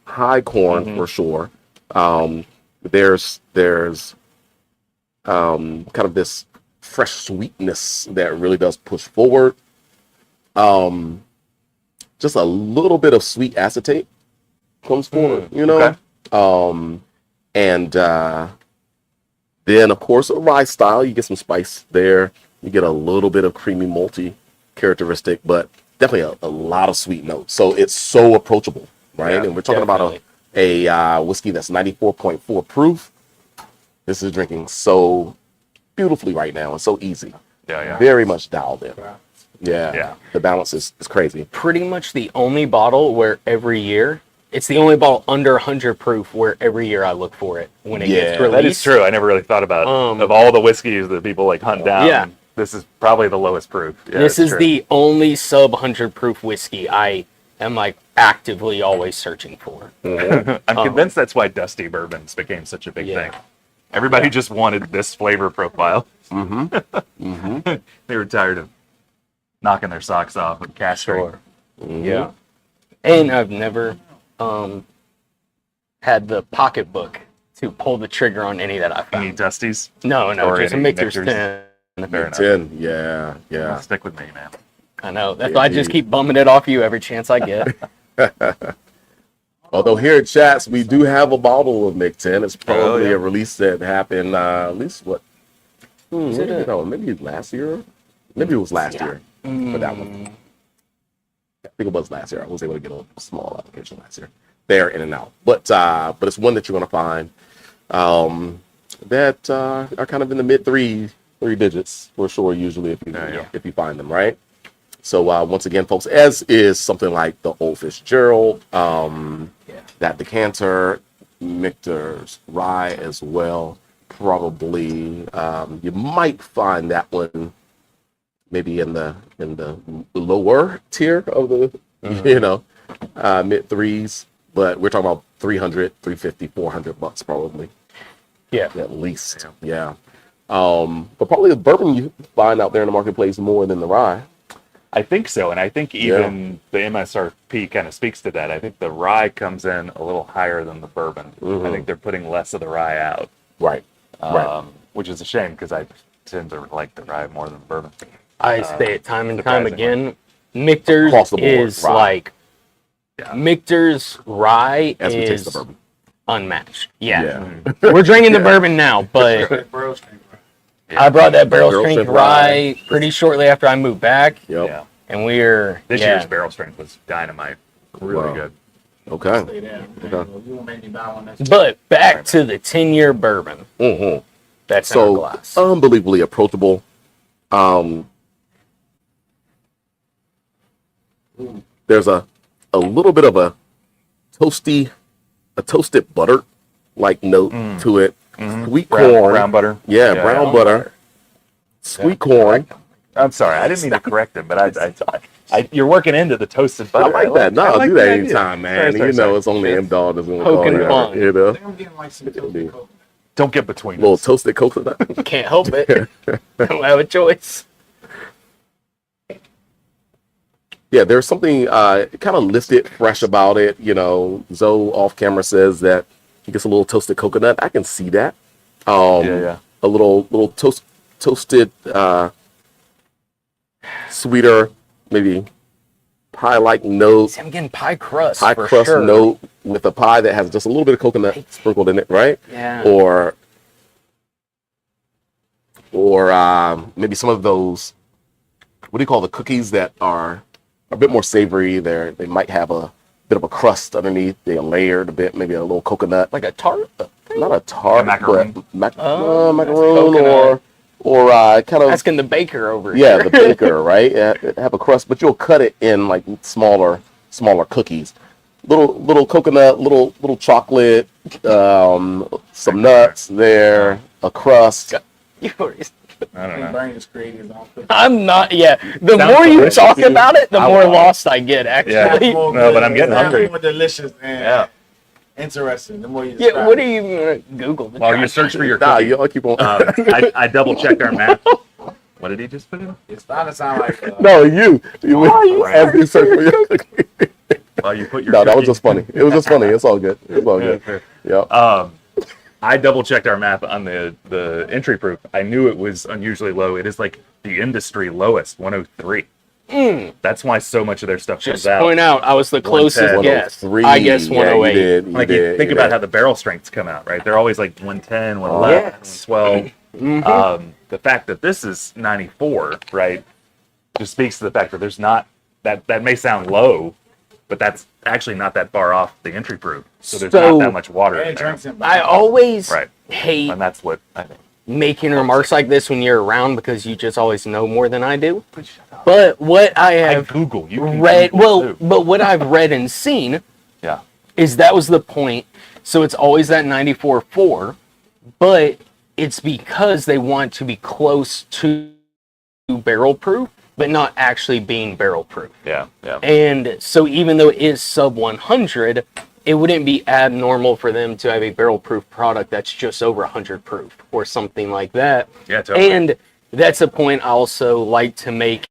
High corn for sure. There's kind of this fresh sweetness that really does push forward. Just a little bit of sweet acetate comes forward, you know. Okay. And then of course a rye style, you get some spice there. You get a little bit of creamy malty characteristic, but definitely a lot of sweet notes. So it's so approachable, right? Yeah, and we're talking about a whiskey that's 94.4 proof. This is drinking so beautifully right now and so easy. Yeah. Very much dialed in. Yeah. Yeah. The balance is crazy. Pretty much the only bottle where every year, it's the only bottle under 100 proof where every year I look for it when it gets released. That is true. I never really thought about of all the whiskeys that people like hunt down. Yeah. This is probably the lowest proof. Yeah, This is true. the only sub 100 proof whiskey I am like actively always searching for. I'm convinced that's why Dusty Bourbons became such a big Yeah. thing. Everybody just wanted this flavor profile. They were tired of knocking their socks off with cask strength. Yeah. And I've never had the pocketbook to pull the trigger on any that I Any found. Dusties? No, or just a any Michter's Michters? 10. Fair enough. 10. Yeah. Stick with me, man. I know. That's why I just keep bumming it off you every chance I get. Although here at Chats, we do have a bottle of Mick 10. It's probably yeah. a release that happened at least what? it a- Maybe last year. Maybe it was last year for that one. I think it was last year. I was able to get a small application last year. They're in and out, but it's one that you're going to find that are kind of in the mid three digits for sure. Usually, if you find them, right? So once again, folks, as is something like the Old Fitzgerald, that decanter, Michter's rye as well. Probably you might find that one maybe in the lower tier of the mid threes, but we're talking about 300, 350, 400 bucks probably. Yeah. At least. Yeah. But probably the bourbon you find out there in the marketplace more than the rye. I think so, and I think even the MSRP kind of speaks to that. I think the rye comes in a little higher than the bourbon. I think they're putting less of the rye out, Right. which is a shame because I tend to like the rye more than the bourbon. I say it time and time surprisingly. again. Michter's Across the board, is rye. like Michter's rye As we taste is the bourbon. unmatched. Yeah. Yeah. We're drinking the bourbon now, but Barrel strength. I brought that barrel Barrel strength strength rye pretty shortly after I moved back, Yep. Yeah. and we're This year's barrel strength was dynamite. Really Wow. good. Okay. Stay there. Okay. You won't make me buy one next But back to the 10-year bourbon. Mm-hmm. That's in our So glass. unbelievably approachable. There's a little bit of a toasted butter like note to it. Sweet corn, Brown butter. yeah, brown butter, sweet corn. I'm sorry, I didn't mean to correct him, but you're working into the toasted I butter. like that. No, I I'll like do the that idea. anytime, man. Sorry. It's only M-Dog that's going to Poking call fun. you. You I know, think I'm getting like some toasted coconut. Don't get between little us. toasted coconut. Can't help it. Don't have a choice. Yeah, there's something kind of listed fresh about it. You know, Zoe off camera says that he gets a little toasted coconut. I can see that. Yeah. A little toasted, sweeter, maybe pie-like note, See, I'm getting pie crust. pie for crust sure. note with a pie that has just a little bit of coconut sprinkled in it, right? Yeah. Or maybe some of those, what do you call the cookies that are a bit more savory? They might have a bit of a crust underneath. They're layered a bit, maybe a little coconut. Like a tart? Not a tart, A macaroon. but macaroon coconut. or kind of Asking the baker over here. yeah, the baker, right? Yeah, have a crust, but you'll cut it in like smaller cookies. Little coconut, little chocolate, some nuts there, a crust. You were I don't think know. Burnie just created his own cookie. I'm not. Yeah, the Sounds more you delicious, talk dude. about it, the I more want it. lost I get. Actually, Yeah. More No, but good. I'm getting It sounds hungry. more delicious and Yeah. interesting. The more you yeah. describe What are it. you gonna Google? To While try? you search for your Nah, cookie, y'all keep on. I double checked our map. What did he just put in? It's starting to sound like No, you you as you search for your cookie. While you put your No, that was cookie- just funny. It was just funny. It's all good. It's all Yeah, good. fair. Yep. I double checked our map on the entry proof. I knew it was unusually low. It is like the industry lowest, 103. That's why so much of their stuff Just comes out. point out, I was the closest 110. guess. 103. I guess Yeah, 108. you did. You Like did, you think you about did. how the barrel strengths come out, right? They're always like 110, 111, Yes. 112. The fact that this is 94, right, just speaks to the fact that there's not that may sound low, but that's actually not that far off the entry proof. So there's So- not that much water and in it there. drinks in I always Right. hate And that's what I think. making remarks like this when you're around because you just always know more than I do. But what I I have Google. You can read, Google well, too. but what I've read and seen Yeah. is that was the point. So it's always that 94.4, but it's because they want to be close to barrel proof, but not actually being barrel proof. Yeah. Yeah. And so even though it is sub 100, it wouldn't be abnormal for them to have a barrel proof product that's just over 100 proof or something like that. Yeah, totally. And that's a point I also like to make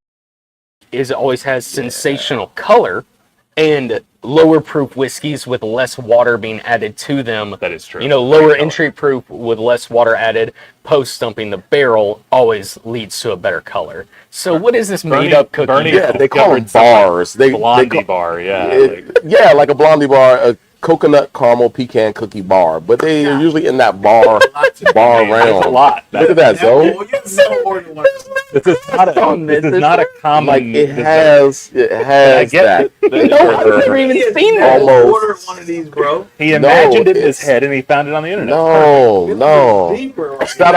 is it always has sensational color and lower proof whiskeys with less water being added to them. That is true. You know, lower entry proof with less water added, post stumping the barrel always leads to a better color. So what is this made up cookie? Burnie- Yeah, they call them Discovered something bars. They Blondie call, bar. Yeah. yeah, like a blondie bar, a coconut caramel pecan cookie bar, but they are usually in that bar That's realm. a lot. Look at that, Zoe. Well, you so more than one. This is not a common. Like it dessert. has I get that. No, I've never even seen that. Almost. Ordered one of these, bro. He imagined it in his it's- head and he found it on the internet. No. Deeper. Shout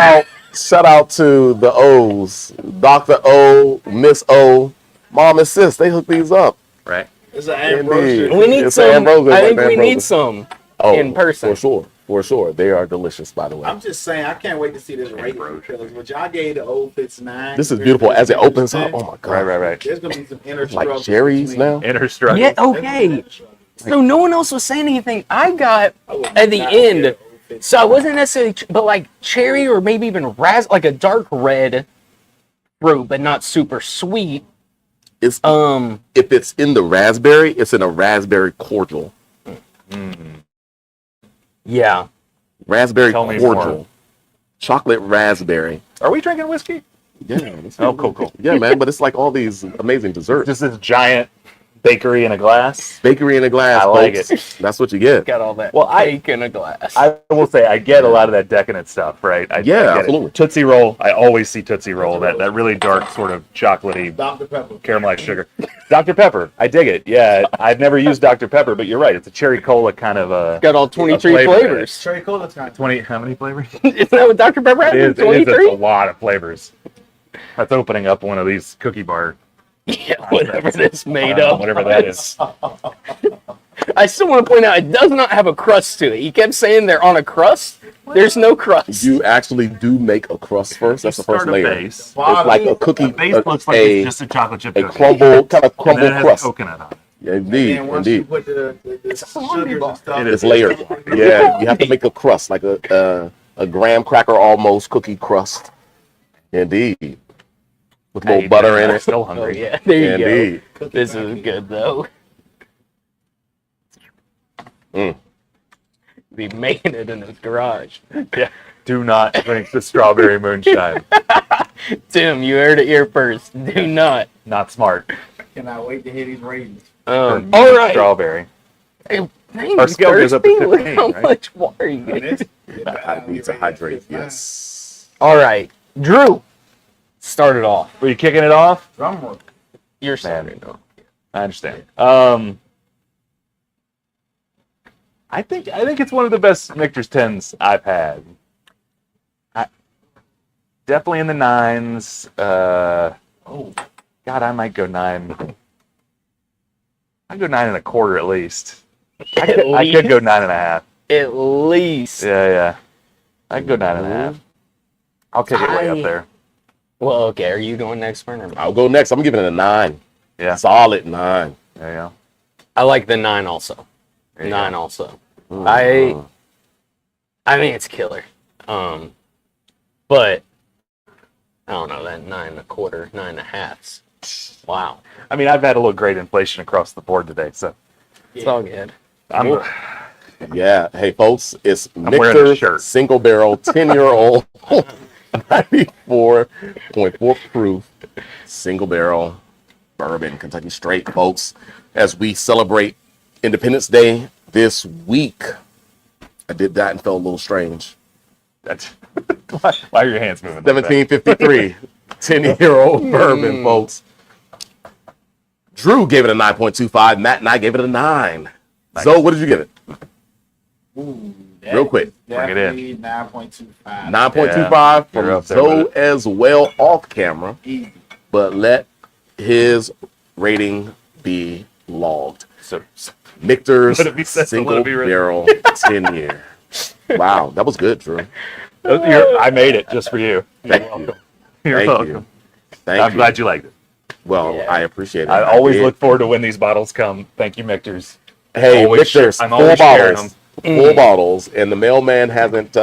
out to the O's, Dr. O, Miss O, Mom and Sis. They hook these up. Right. It's an Indeed. ambrosia. We need It's some. Ambrosia, I like think we Ambrosia. need some Oh, in person. for sure. They are delicious, by the way. I'm just saying, I can't wait to see this rating because what y'all gave the old Fitz 9. This is beautiful as it opens up. Oh my god! Right. There's gonna be some inner Like struggles cherries between- now. Inner struggle. Yeah, okay. So no one else was saying anything. I got I would at the not end. get Old Fitz. So I wasn't necessarily, but like cherry or maybe even like a dark red fruit, but not super sweet. It's if it's in the raspberry, it's in a raspberry cordial. Yeah. Raspberry Tell me cordial. more. Chocolate raspberry. Are we drinking whiskey? Yeah. that's Oh, really cool. Yeah, man. But it's like all these amazing desserts. Just this giant bakery in a glass. Bakery in a glass. I like folks. That's what you get. Got all that Well, cake in a glass. I will say I get a lot of that decadent stuff, right? I Yeah, get it. absolutely. Tootsie Roll. I always see Tootsie Roll. That really dark sort of chocolatey Dr. Pepper. caramelized sugar. Dr. Pepper. I dig it. Yeah, I've never used Dr. Pepper, but you're right. It's a cherry cola kind of a Got all 23 flavor in it. flavors. Cherry cola time. 20. How many flavors? Isn't that what Dr. Pepper has? It is a 23? lot of flavors. That's opening up one of these cookie bar. Yeah, whatever this made I don't know, up. whatever that is. I still want to point out it does not have a crust to it. You kept saying they're on a crust. There's no crust. You actually do make a crust first. That's the first Start a layer. base. It's like a cookie, The base looks like a, it's just a chocolate chip a cookie. crumble kind of And then crumble it has crust. coconut on it. Yeah, indeed, And once you indeed. put the sugars and stuff, It It's is. layered. Yeah, you have to make a crust, like a graham cracker almost cookie crust. Indeed, with a Hey, little butter in I'm it. still Oh, hungry. yeah, there you Indeed. go. This is good, though. Mm. Be making it in his garage. Yeah. Do not drink the strawberry moonshine. Tim, you heard it here first. Do not. Not smart. cannot wait to hear these ratings. All right. Strawberry. Hey, dang, Our you scale goes up to thirsty? Look 15, how right? much water you And get. I need to hydrate. Yes. All right, Drew, start it off. Were you kicking it off? Drum roll. You're starting off. I understand. I think it's one of the best Michter's 10s I've had. Definitely in the 9s. Oh, God, I might go 9. I'd go 9 1/4 at least. I could go 9 1/2. At least. Yeah. I could go 9 1/2. I'll kick it way up there. Well, okay. Are you going next, Burner? I'll go next. I'm giving it a 9. Yeah. Solid 9. There you go. I like the 9 also. There you 9 go. also. Mm. I think it's killer. But I don't know, that 9.25, 9.5. Wow. I mean, I've had a little great inflation across the board today, so It's all good. I'm Yeah. Hey, folks, it's wearing a Michter's shirt. single barrel 10-year-old 94.4 proof single barrel bourbon Kentucky straight, folks. As we celebrate Independence Day this week, I did that and felt a little strange. that's why are your hands moving? like that? 1753 10-year-old bourbon, folks. Drew gave it a 9.25. Matt and I gave it a 9. Nice. Zoe, what did you give it? Ooh, Real quick. Bring it in. definitely 9.25. 9.25 you're from up there with Zoe it. as well off camera, Easy. but let his rating be logged. So Michter's Let it be said, so single let it be written. barrel 10 year. Wow, that was good, Drew. I made it just for you. Thank you. You're Thank welcome. you. Thank I'm you. glad you liked it. Well, Yeah. I appreciate it. I always did. look forward to when these bottles come. Thank you, Michters. Hey, always- Michter's I'm 4 always sharing bottles. 4 bottles, and the mailman hasn't.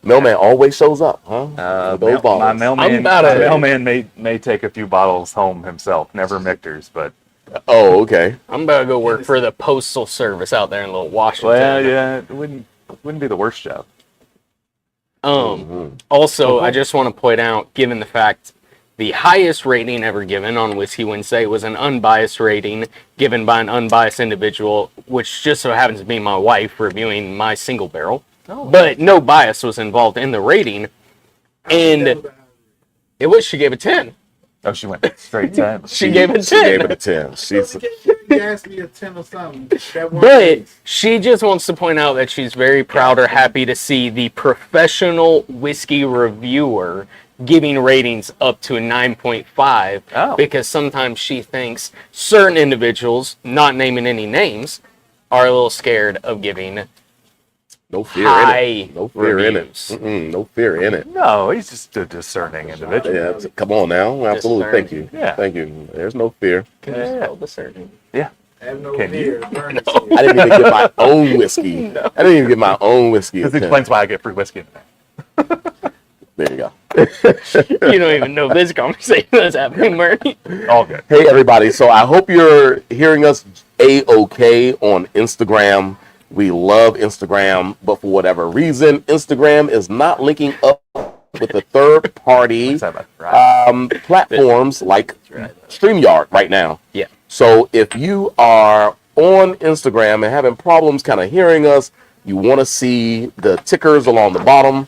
Mailman always shows up, huh? With those bottles. My mailman, about my to- mailman may take a few bottles home himself. Never Michters, but Oh, okay. I'm about to go work for the postal service out there in Little Washington. well, yeah, it wouldn't be the worst job. Also, I just want to point out, given the fact the highest rating ever given on Whiskey Wednesday was an unbiased rating given by an unbiased individual, which just so happens to be my wife reviewing my single barrel. But no bias was involved in the rating, and it was she gave it 10. Oh, she went straight 10. She gave it She gave 10. it a 10. She's You asked me a 10 or something. That one But is- she just wants to point out that she's very proud or happy to see the professional whiskey reviewer giving ratings up to a 9.5 Oh. because sometimes she thinks certain individuals, not naming any names, are a little scared of giving no fear in high it. No fear reviews. in it. No fear in it. No, he's just a discerning individual. Yeah, come on now. Absolutely. Thank you. Yeah. Thank you. There's no fear. Can you spell discerning? Yeah. Have no Can fear. you? Burn it. I didn't even get my own whiskey. I didn't even get my own whiskey. This at 10. explains why I get free whiskey in the There you go. You don't even know this conversation that's happening, Bernie. day. All good. Hey, everybody. So I hope you're hearing us A-OK on Instagram. We love Instagram, but for whatever reason, Instagram is not linking up with the third-party What's that about? Right. platforms like StreamYard right now. Yeah. So if you are on Instagram and having problems kind of hearing us, you want to see the tickers along the bottom,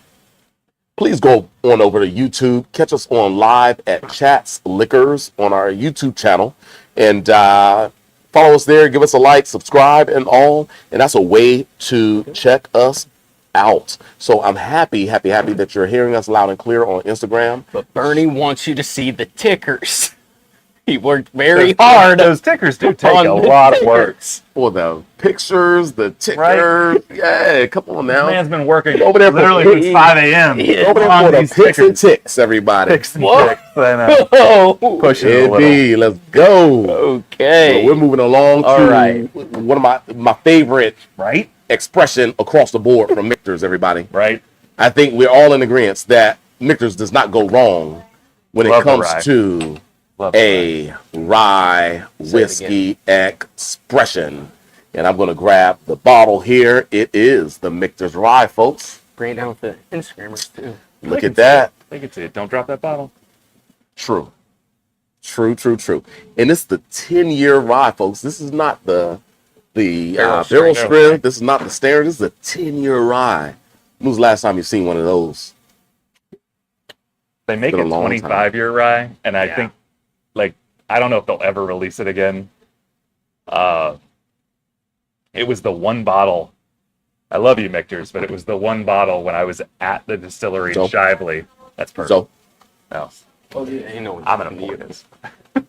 please go on over to YouTube. Catch us on live at Chats Liquors on our YouTube channel. And follow us there. Give us a like, subscribe, and all. And that's a way to check us out. So I'm happy that you're hearing us loud and clear on Instagram. But Bernie wants you to see the tickers. He worked very hard. Those tickers do take on a the lot of work. tickers. For the pictures, the tickers. Yeah, come on now. Man's been working Over there for literally free. since 5 a.m. Yeah. Over there on for the these picks and tickers. ticks, everybody. Picks and Whoa. ticks. I know. Oh, Pushing it a little. Indeed, let's go. So okay. we're moving along to All right. one of my favorite Right? expression across the board from Michter's, everybody. Right? I think we're all in agreement that Michter's does not go wrong when Love it the comes rye. to Love the a rye whiskey expression. And I'm going to grab the bottle here. It is the Michter's Rye, folks. Bring it down with the Instagrammers too. Look at that. I can see it. Don't drop that bottle. True. True. And it's the 10-year rye, folks. This is not the barrel strength. strength. This is not the standard. This is a 10-year rye. When was the last time you've seen one of those? They make been it a long 25-year rye, and I Yeah. think, like, I don't know if they'll ever release it again. It was the one bottle. I love you, Michters, but it was the one bottle when I was at the distillery So- in Shively. That's perfect. So, No, Oh, yeah. You know, I'm gonna pour this.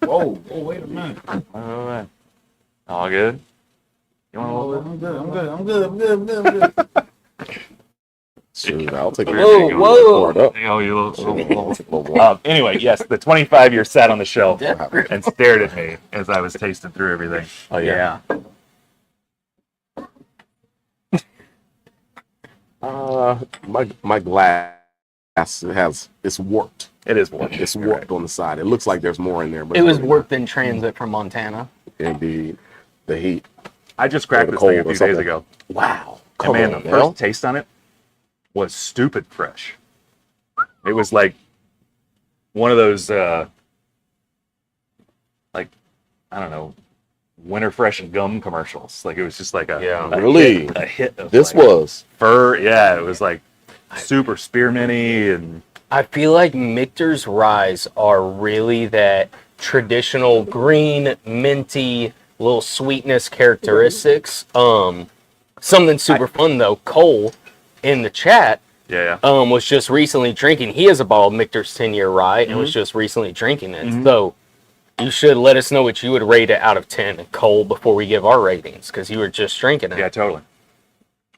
Whoa. Oh, wait a minute. All right. All good. You want a little bit? I'm good. Shoot, I'll take a Whoa, whoa. pour it up. Anyway, yes, the 25-year sat on the shelf Yeah. and stared at me as I was tasting through everything. Oh yeah. My glass it's warped. It is warm. It's warped on the side. It looks like there's more in there, but It was it's really warped in transit from Montana. not. Indeed, the heat. I just cracked Or the this thing a cold or few days something. ago. Wow. And Come man, on, the now. first taste on it was stupid fresh. It was like one of those, like, I don't know, Winter Fresh gum commercials. Like, it was just like Yeah. Really? a hit of This like, was fur. Yeah, it was like super spearminty and I feel like Michter's Ryes are really that traditional green, minty, little sweetness characteristics. Something super fun though. Cole in the chat yeah. was just recently drinking. He has a bottle of Michter's 10-year rye and was just recently drinking it. So you should let us know what you would rate it out of 10, Cole, before we give our ratings, because you were just drinking it. Yeah, totally.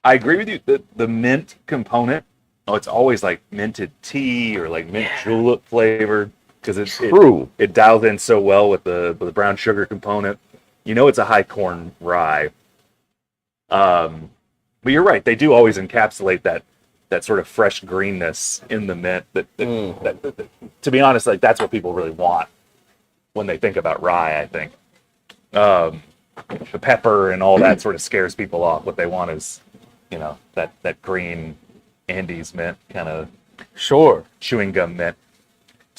I agree with you. The mint component, it's always like minted tea or like mint julep flavored because true. It dials in so well with the brown sugar component. You know, it's a high corn rye. But you're right. They do always encapsulate that sort of fresh greenness in the mint. That, to be honest, like that's what people really want when they think about rye. I think the pepper and all that sort of scares people off. What they want is, you know, that green Andes mint kind of Sure. chewing gum mint.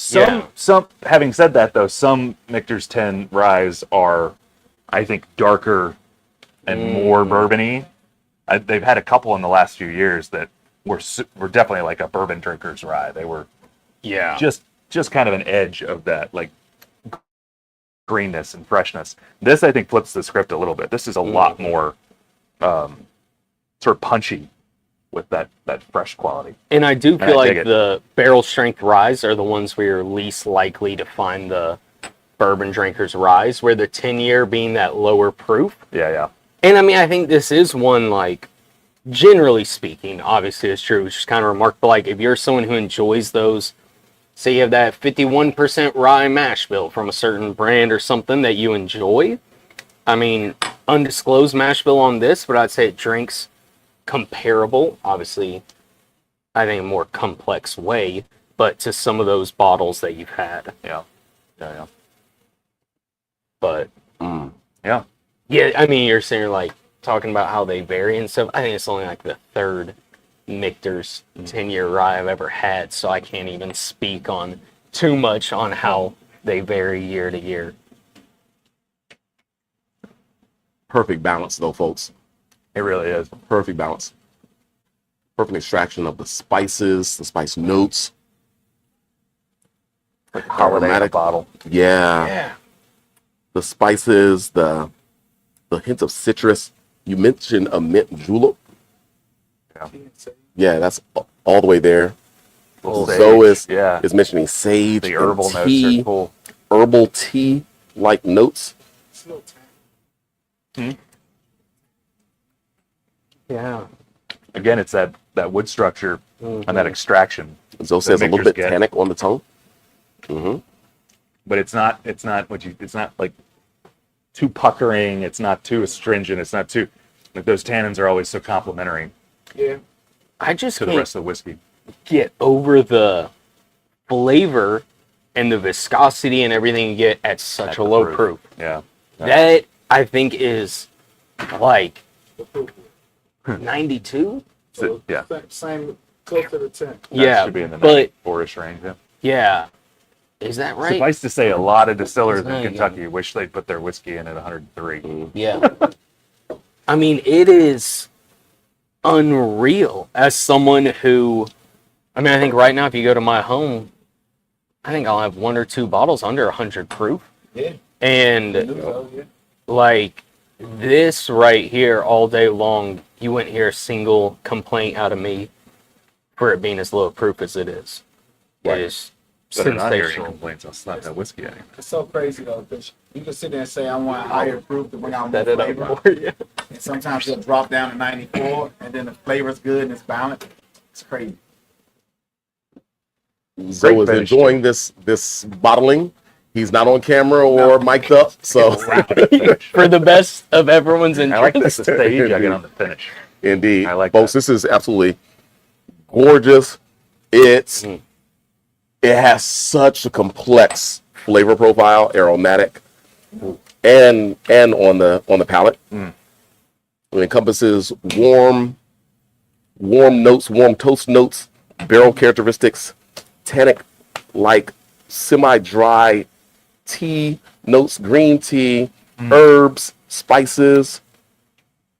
Yeah. Some. Having said that, though, some Michter's 10 ryes are, I think, darker and more bourbony. They've had a couple in the last few years that were definitely like a bourbon drinker's rye. They were Yeah. just kind of an edge of that like greenness and freshness. This, I think, flips the script a little bit. This is a lot more sort of punchy with that fresh quality. And I do I feel like dig it. the barrel strength ryes are the ones where you're least likely to find the bourbon drinkers ryes, where the 10-year being that lower proof. Yeah. And I mean, I think this is one, like, generally speaking, obviously it's true, which is kind of remarkable. Like, if you're someone who enjoys those, say you have that 51% rye mash bill from a certain brand or something that you enjoy. I mean, undisclosed mash bill on this, but I'd say it drinks comparable, obviously, I think a more complex way, but to some of those bottles that you've had. Yeah. But Yeah. yeah, I mean, you're saying like talking about how they vary and stuff. I think it's only like the third Michter's 10-year rye I've ever had, so I can't even speak on too much on how they vary year to year. Perfect balance, though, folks. It really is. Perfect balance. Perfect extraction of the spices, the spice notes. Like holiday in a Aromatic. bottle. Yeah. The spices, the hints of citrus. You mentioned a mint julep. Yeah, that's all the way there. Little Zoe sage, yeah. is mentioning sage. The and herbal notes tea, are cool. herbal tea like notes. Yeah. Again, it's that wood structure and that extraction. Zoe says a little Michter's bit get. tannic on the tongue. But it's not like too puckering, it's not too astringent, it's not too like those tannins are always so complementary Yeah. I just to the can't rest of the whiskey. get over the flavor and the viscosity and everything you get at such At a the low proof. proof. Yeah. That, I think, is like 92? So Yeah. Same, close to the 10. That Yeah, should be in the but 94-ish range, yeah. yeah. Is that right? Suffice to say, a lot of distillers in Yeah. Kentucky wish they'd put their whiskey in at 103. Yeah. I mean, it is unreal as someone who, I mean, I think right now, if you go to my home, I think I'll have one or two bottles under 100 proof. Yeah. And Oh, yeah. like this right here all day long, you wouldn't hear a single complaint out of me for it being as low proof as it is. Right. It is But they're not hearing sensational. complaints. I'll slap that whiskey at him. It's so crazy though, because you can sit there and say I want higher proof to bring out more Set it up flavor, for you. and sometimes it'll drop down to 94, and then the flavor's good and it's balanced. It's crazy. Zoe is finish, enjoying this bottling. He's not on camera or mic'd up, so For the best of everyone's I like interest. this. The stage, I get on the finish. indeed, I like folks. that. This is absolutely gorgeous. It has such a complex flavor profile, aromatic, and on the palate. It encompasses warm notes, warm toast notes, barrel characteristics, tannic like semi-dry tea notes, green tea, herbs, spices,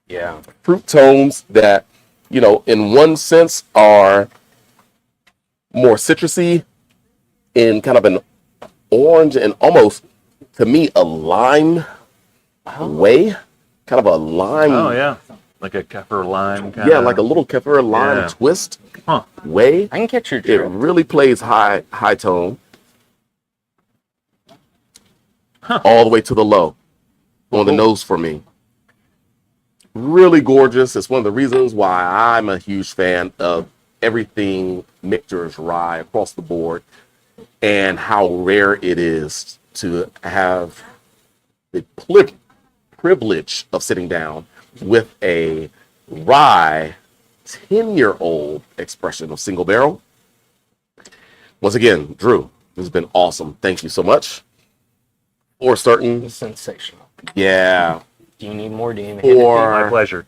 Yeah. fruit tones that, in one sense are more citrusy in kind of an orange and almost, to me, a lime way. Kind of a lime. Oh yeah, like a kefir lime kind Yeah, like a little kefir lime Yeah. twist Huh. way. I can catch your It drift. really plays high tone all the way to the low on the nose for me. Really gorgeous. It's one of the reasons why I'm a huge fan of everything Michter's rye across the board, and how rare it is to have the privilege of sitting down with a rye 10-year-old expression of single barrel. Once again, Drew, this has been awesome. Thank you so much. For certain, It's sensational. yeah, Do you need more? Do you need My for pleasure.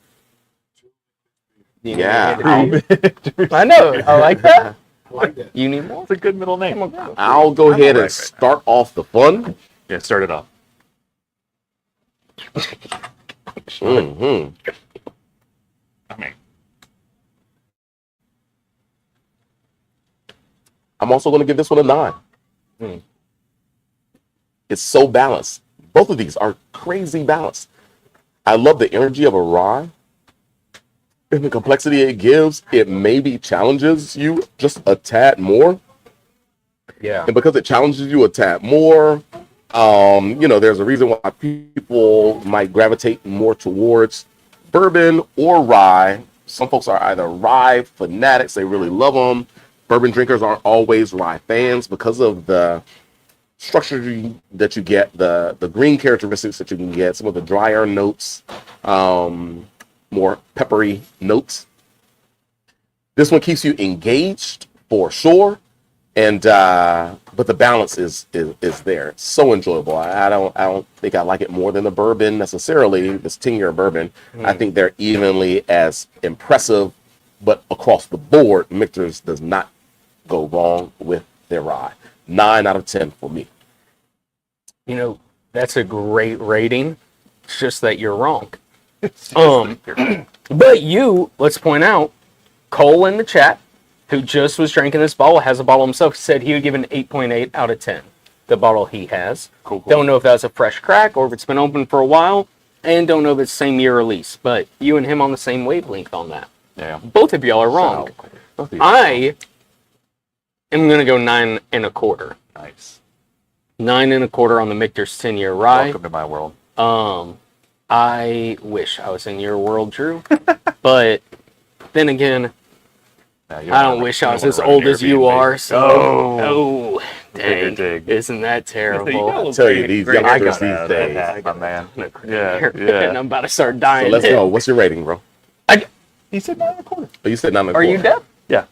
Do you yeah, need I know. I like that. I like that. You need more? It's a good middle name. I'll go ahead and right start off the fun. Yeah, start it off. hmm I mean, I'm also going to give this one a 9. It's so balanced. Both of these are crazy balanced. I love the energy of a rye and the complexity it gives. It maybe challenges you just a tad more. Yeah. And because it challenges you a tad more, there's a reason why people might gravitate more towards bourbon or rye. Some folks are either rye fanatics, they really love them. Bourbon drinkers aren't always rye fans because of the structure that you get, the green characteristics that you can get, some of the drier notes, more peppery notes. This one keeps you engaged for sure, and but the balance is there. It's so enjoyable. I don't think I like it more than the bourbon necessarily. This 10-year bourbon, I think they're evenly as impressive, but across the board, Michter's does not go wrong with their rye. 9 out of 10 for me. That's a great rating. It's just that you're wrong. But let's point out, Cole in the chat, who just was drinking this bottle, has a bottle himself, said he would give an 8.8 out of 10. The bottle he has. Cool. Don't know if that's a fresh crack or if it's been open for a while, and don't know if it's same year release. But you and him on the same wavelength on that. Yeah. Both of y'all are wrong. I am gonna go 9 1/4. Nice. 9 1/4 on the Michter's 10-year rye. Welcome to my world. I wish I was in your world, Drew. But then again, Yeah, I don't wish I was as old as you are. So, Oh. dang, dig. isn't that terrible? I tell you, these youngsters these days. My man. And Yeah. I'm about to start So dying. let's go. What's your rating, bro? He said 9 1/4. Oh, you said 9 1/4. Are you deaf? Yeah.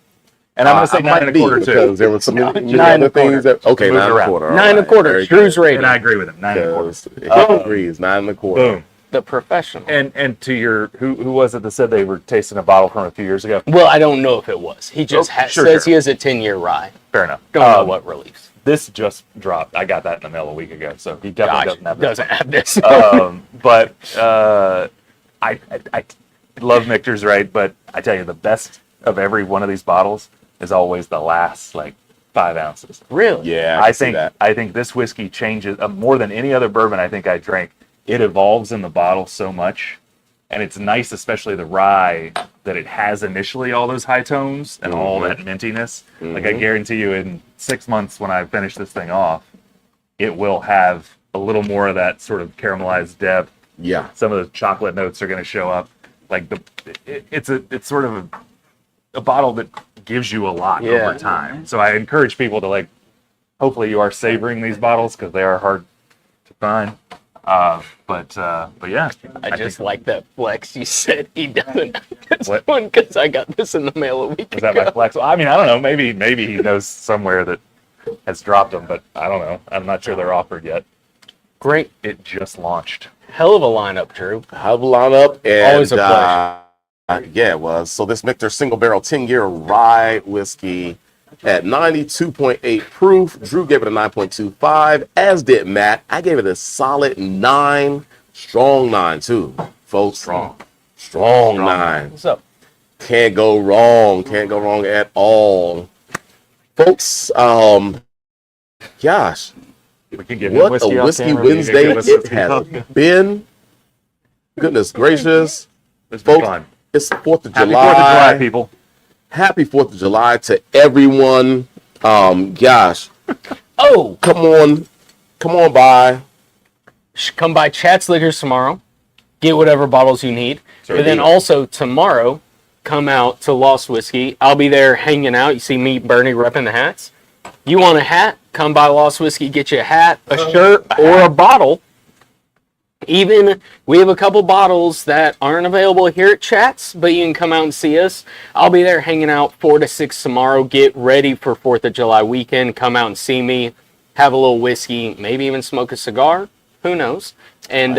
And I'm going to say 9 1/4 too. Because there were some other 9 things that. Okay, Move 9 around. 1/4. 9 1/4. Drew's rating. And I agree with him. 9 1/4. He agrees. 9 1/4. Boom. The professional. And to your who was it that said they were tasting a bottle from a few years ago? Well, I don't know if it was. He just says he has a 10-year rye. Fair enough. Don't know what release. This just dropped. I got that in the mail a week ago, so he definitely doesn't have this. But I love Michter's, right? But I tell you, the best of every one of these bottles is always the last 5 ounces. Really? Yeah, I can see think that. I think this whiskey changes more than any other bourbon I think I drank. It evolves in the bottle so much, and it's nice, especially the rye, that it has initially all those high tones and all that mintiness. Like I guarantee you, in 6 months when I finish this thing off, it will have a little more of that sort of caramelized depth. Yeah. Some of the chocolate notes are going to show up. Like it's sort of a bottle that gives you a lot over time. So I encourage people to like. Hopefully, you are savoring these bottles because they are hard to find. But yeah, I just like that flex. You said he doesn't have this What? one because I got this in the mail a week was ago. that my flex? I mean, I don't know. Maybe he knows somewhere that has dropped them, but I don't know. I'm not sure they're offered yet. Great. It just launched. Hell of a lineup, Drew. Hell of a lineup. And, Always a pleasure. Yeah, it was. So this Michter single barrel 10-year rye whiskey at 92.8 proof. Drew gave it a 9.25, as did Matt. I gave it a solid 9. Strong 9, too, folks. Strong 9. What's up? Can't go wrong. Can't go wrong at all. Folks, gosh, We can give what whiskey a off Whiskey camera. We can Wednesday give us it some has coffee. been. Goodness gracious. It's been Folks, fun. it's 4th of Happy July. 4th of July, people. Happy 4th of July to everyone. Gosh, Oh, come on by. come by Chat's Liquors tomorrow. Get whatever bottles you need. Sure But then do. also tomorrow, come out to Lost Whiskey. I'll be there hanging out. You see me, Burnie, repping the hats. You want a hat? Come by Lost Whiskey, get you a hat, a shirt, or a bottle. Even, we have a couple bottles that aren't available here at Chats, but you can come out and see us. I'll be there hanging out 4 to 6 tomorrow. Get ready for 4th of July weekend. Come out and see me. Have a little whiskey, maybe even smoke a cigar. Who knows? And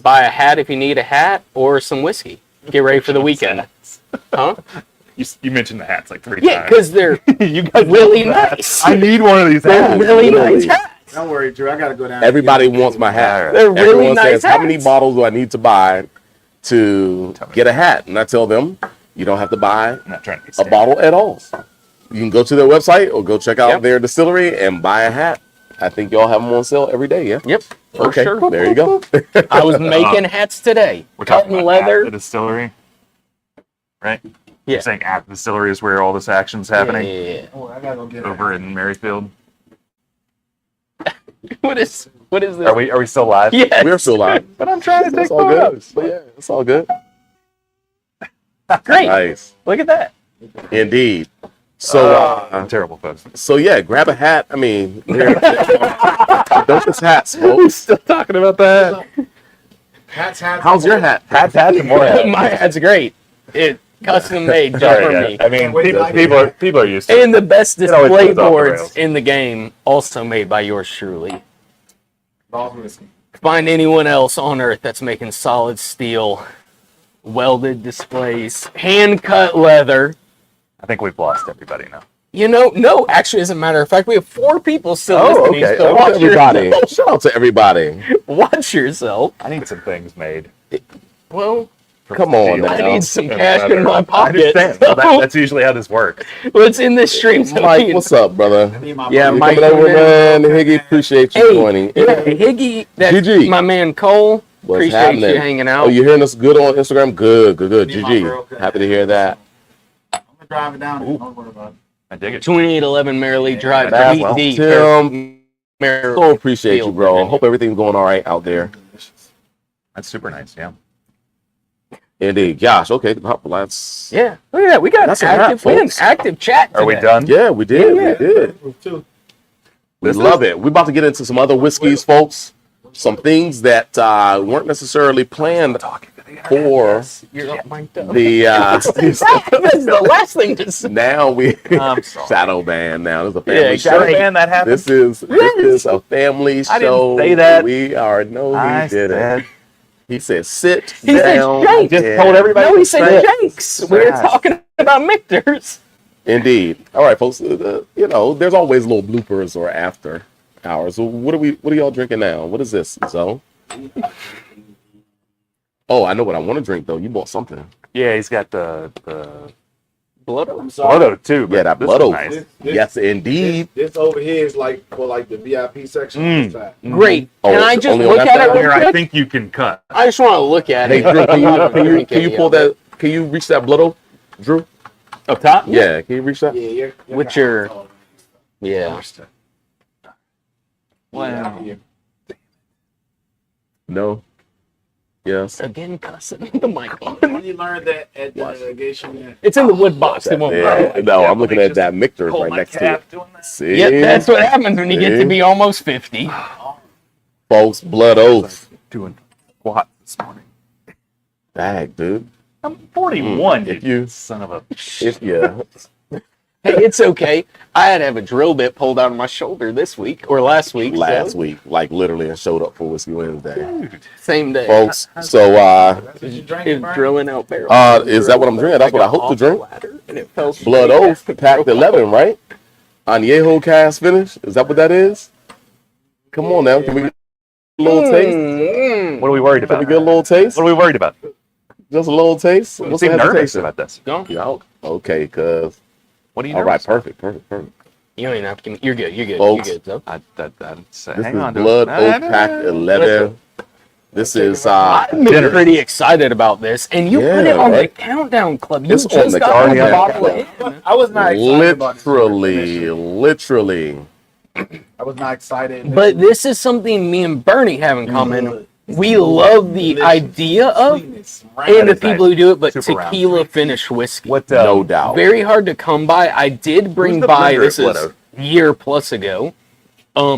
buy a hat if you need a hat or some whiskey. Get ready for the weekend. Huh? You mentioned the hats like 3 Yeah, times. because they're you guys really nice. I need one of these They're hats. really Really. nice hats. Don't worry, Drew. I gotta go down. Everybody wants my hat. They're really Everyone nice says, how many hats. bottles do I need to buy to get a hat? And I tell them, you don't have to buy I'm not trying to be a standard. bottle at all. You can go to their website or go check out Yep. their distillery and buy a hat. I think y'all have them on sale every day, yeah? Yep, for Okay, sure. there you go. I was making hats today. We're talking Cotton about leather. at the distillery, right? Yeah. You're saying at the distillery is where all this action's happening Yeah. Oh, I gotta go get over in Merrifield. What is this? Are we still live? Yes. We're still live. But I'm trying to take It's all good. photos. But yeah, it's all good. Great. Nice. Look at that. Indeed. So, I'm terrible folks. so yeah, grab a hat. I mean, those hats, folks. Still talking about that. hats. How's your hat? Hats and more hats. My hat's great. It custom made just Sorry, for guys. me. I mean, Wait, people are used to it. And the best It always display goes off the boards rails. in the game, also made by yours truly. Lost whiskey. Find anyone else on earth that's making solid steel, welded displays, hand cut leather. I think we've lost everybody now. You know, no, actually, as a matter of fact, we have 4 people still Oh, listening. okay. So Shout out watch to everybody. yourself. Shout out to everybody. Watch yourself. I need some things made. Well, Come on Steel. now. I need some And cash in leather. my I pocket. understand. So That's usually how this works. what's in this stream? So Mike, we- what's up, brother? I need my Yeah, You Mike, coming over, man. man? Higgy, appreciate you Hey, joining. yeah, Higgy, that's GG. my man Cole. What's Appreciate happening? you hanging out. Oh, you hearing us good on Instagram? Good. Need my girl. GG. Happy to hear that. I'm gonna drive it down. Don't worry about it. I dig it. 2811 Merrily Drive. That's Deep, well. deep. Tim, Merrily. so appreciate you, bro. Virginia. Hope everything's going all right out there. That's super nice. Yeah. Indeed. Gosh, okay. Let's. Yeah, look at that. We got That's an a wrap, active, we had an folks. active chat. Are we today. done? Yeah, we did. Yeah. We did. Too. We This love it. We're about to get into some other whiskeys, folks. Some things that weren't necessarily planned for You're mic'd up. the. That's the last thing to say. Now we I'm sorry. shadow band. Now this is a Yeah, family exactly. show. Man, that happened. This is a family show. I didn't say that. We are no, he I didn't. said- He said sit He said down. shake. Just and- told everybody. No, he to said sit. Jakes. We were talking about Michters. Indeed. All right, folks. There's always little bloopers or after hours. So what are y'all drinking now? What is this? So. Oh, I know what I want to drink though. You bought something. Yeah, he's got the Blood I'm sorry. Bloodo too. but Yeah, that this is Bloodo. nice. Yes, indeed. This over here is like for like the VIP section. Mm. This side. Great. Oh, Can I it's just only on look that at it side? real Here, I quick? think you can cut. I just want to look at Hey, it. Drew, I'm not gonna drink can you any pull of it. that? Can you reach that Bloodo, Drew? Up top? Yeah, can you reach that? Yeah, yeah. With your- Yeah. Wow. No. Yes. Again, cussing the mic on. When you learned that at the Gation, It's in the wood box. It won't Yeah. break. No, I'm looking at that Michter Pull right my next to cap it. doing that. See? Yep, that's what happens when you get to See? be almost 50. Folks, blood oath. Doing squat this morning. Dang, dude. I'm 41. If you- son of a. Yeah. Hey, it's okay. I had to have a drill bit pulled out of my shoulder this week or last week. Last so, week, like literally, and showed up for Whiskey Wednesday. Same day. Folks, so did you drink It's Burnie? drilling out barrels. is that what I'm drinking? That's what I hope to drink. And it fell Blood straight Oath, down. packed 11, right? Añejo cast finish. Is that what that is? Come on now, can we get a little taste? Mm. What are we worried Can we about? get a little taste? What are we worried about? Just a little taste. You What's seem the nervous hesitation? about this. Go. Yeah, okay, cuz. What are you All nervous right, about? perfect. You don't even have to. You're good. You're good. Folks, You're good. So. I'd say, This hang is on to Blood it. Oath pack 11. This is I've been Dinner. pretty excited about this, and you put Yeah, it on right? the countdown club. You It's on just the got Guardian the Club. bottle in. I was not excited about this. literally. I was not excited. But this is something me and Burnie have in common. We love the idea of Sweetness, and the is people nice. who do it, but Super round. tequila finish whiskey. What? No doubt. Very hard to come by. I did bring Who's the by, blender this at is Blood a year plus ago.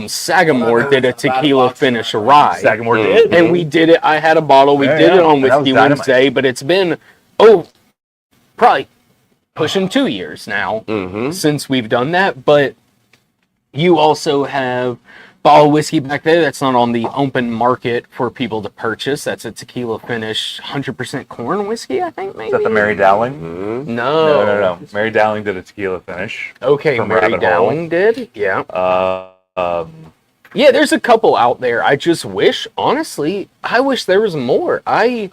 Sagamore did a tequila finish rye. Sagamore Mm. did. And we did it. I had a bottle. We Yeah, did it yeah. on That was Whiskey dynamite. Wednesday, but it's been probably pushing 2 years now Mm-hmm. since we've done that. But you also have bottle whiskey back there that's not on the open market for people to purchase. That's a tequila finish, 100% corn whiskey, I think maybe. Is that the Mary Dowling? Mm-hmm. No. No. Mary Dowling did a tequila finish. Okay, From Mary Rabbit Hole. Dowling did. Yeah. Um, Yeah, there's a couple out there. I just wish, honestly, I wish there was more. I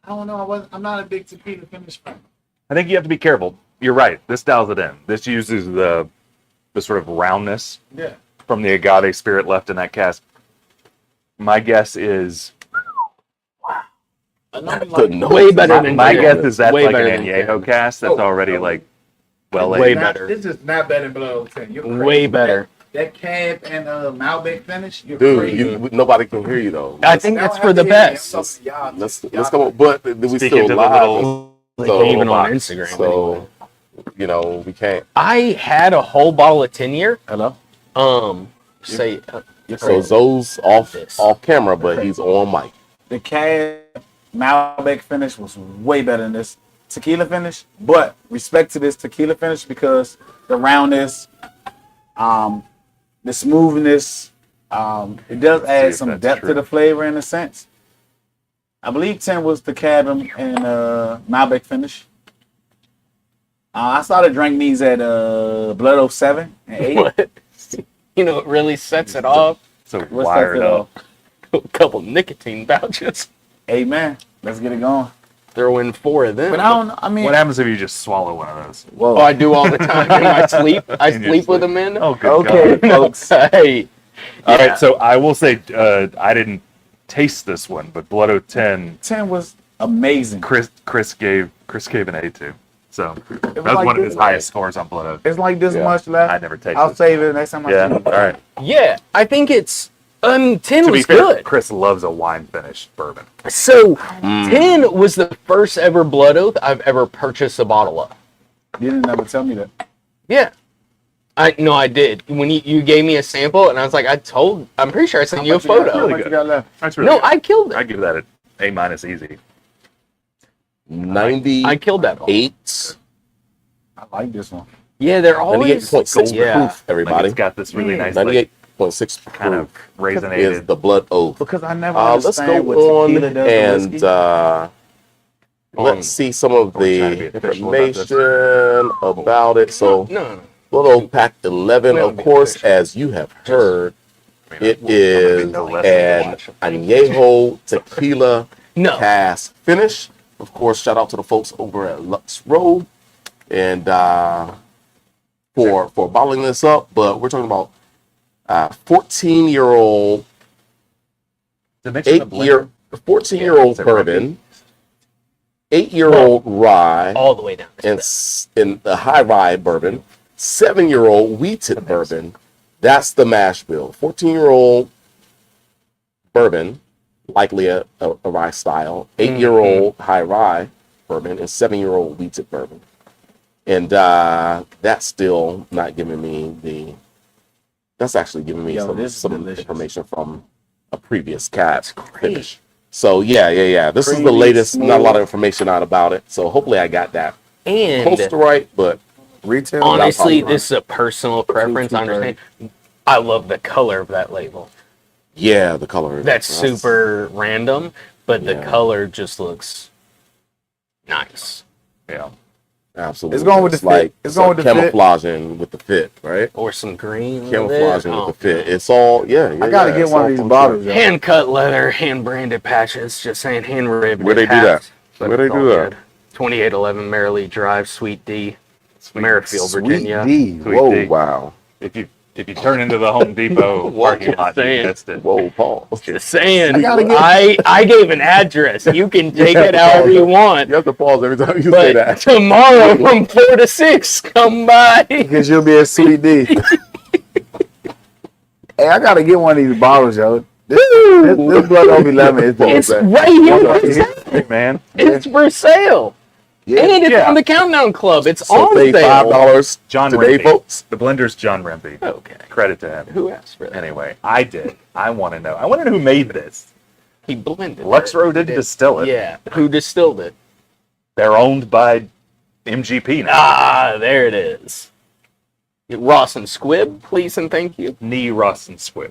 don't know. I'm not a big tequila finish fan. I think you have to be careful. You're right. This dials it in. This uses the sort of roundness Yeah. from the agave spirit left in that cask. My guess is I know Good note. Way better my, than my Gin. guess is that's Way like an better than añejo Gin. cast that's already like well Way aged. better. This is not better than Blood Oath 10. You're crazy. Way better. That cab and Malbec finish. You're Dude, crazy. nobody can hear you though. I think Y'all that's have for to the hear me. I'm best. talking to y'all. Let's Y'all- come on, but we Speaking still to the live. little- So, Even on box. Instagram. So, you know, we can't. I had a whole bottle of 10 year. Hello? Say, So Zoe's off This. camera, but he's on mic. The cab Malbec finish was way better than this tequila finish. But respect to this tequila finish because the roundness, the smoothness, it does add if some that's depth true. to the flavor in a sense. I believe 10 was the cab and Malbec finish. I started drinking these at Blood Oath 7 and 8. what? You know, it really sets it off. So What's wired that up. A couple nicotine pouches. Amen. Let's get it going. Throw in 4 of them. But I mean, What happens if you just swallow one of those? whoa. Oh, I do all the time in my sleep. I In your sleep with sleep. them in. Oh, good Okay, God. folks. Hey. All Yeah. right, so I will say I didn't taste this one, but Blood Oath 10, 10 was amazing. Chris gave an A to. So that was like one of this his highest scores on Blood Oath. It's like this Yeah. much left. I never tasted I'll it. save it next time I Yeah, see all you. right. Yeah, I think it's. 10 To be was fair, good. Chris loves a wine finish bourbon. So, 10 was the first ever Blood Oath I've ever purchased a bottle of. You didn't ever tell me that. Yeah. I did. When you gave me a sample, and I was like, I'm pretty sure I sent you a How much photo. you got left? That's really No, good. I killed I it. give that an A minus easy. 98. I killed that bottle. I like this one. Yeah, they're always. 98.6 Yeah. proof, Like everybody. it's got this really nice, 98.6 kind of proof is raisinated. the Blood Oath. Because I never Let's understand what go on tequila does to and whiskey. let's see some of We're trying to the be official about this. information about it. So, No. Blood Oath Pack 11, Well, of course, official. as you have heard, it I'm gonna is be no less an than añejo tequila No. cast finish. Of course, shout out to the folks over at Lux Road and for bottling this up. But we're talking about 14-year-old, To mention the blender, 14-year-old Is it bourbon, 8-year-old rye, All the way down. and in the high rye bourbon, 7-year-old wheated bourbon. That's the mash bill. 14-year-old bourbon, likely a rye style. 8-year-old high rye bourbon and 7-year-old wheated bourbon. And that's still not giving me that's actually giving me some information from a previous cab finish. So yeah. This is the latest. Not a lot of information out about it. So hopefully I got that close to right. But Retail. honestly, this is a personal preference. I understand. I love the color of that label. Yeah, the color. That's super random, but the color just looks nice. Yeah. Absolutely. It's going with the fit. It's going with the fit. Camouflaging with the fit, right? Or some green. Camouflaging with the fit. It's all, I gotta get one of these bottles. Hand cut leather, hand branded patches. Just saying, hand ribbed. Where they do that? Where they do that? 2811 Merrily Drive, Suite D, Merrifield, Virginia. D. Sweet Whoa, D. wow. If you turn into the Home Depot parking lot, you missed it. Whoa, Paul. Just saying, I gave an address. You can take it however you want. You have to pause every time you say But that. tomorrow from 4 to 6, come by. Because you'll be a Sweet D. Hey, I gotta get one of these bottles, yo. This Blood Oak 11 is It's right here. Hey, man. It's for sale. And it's on the Countdown Club. It's on pay sale. $5 John today, Rempe. folks. The blender's John Rempe. Okay. Credit to him. Who asked for that? Anyway, I did. I want to know. I want to know who made this. He blended Luxro it. didn't distill it. Yeah. Who distilled it? They're owned by MGP now. Ah, there it is. Ross and Squibb, please and thank you. Nee, Ross, and Squibb.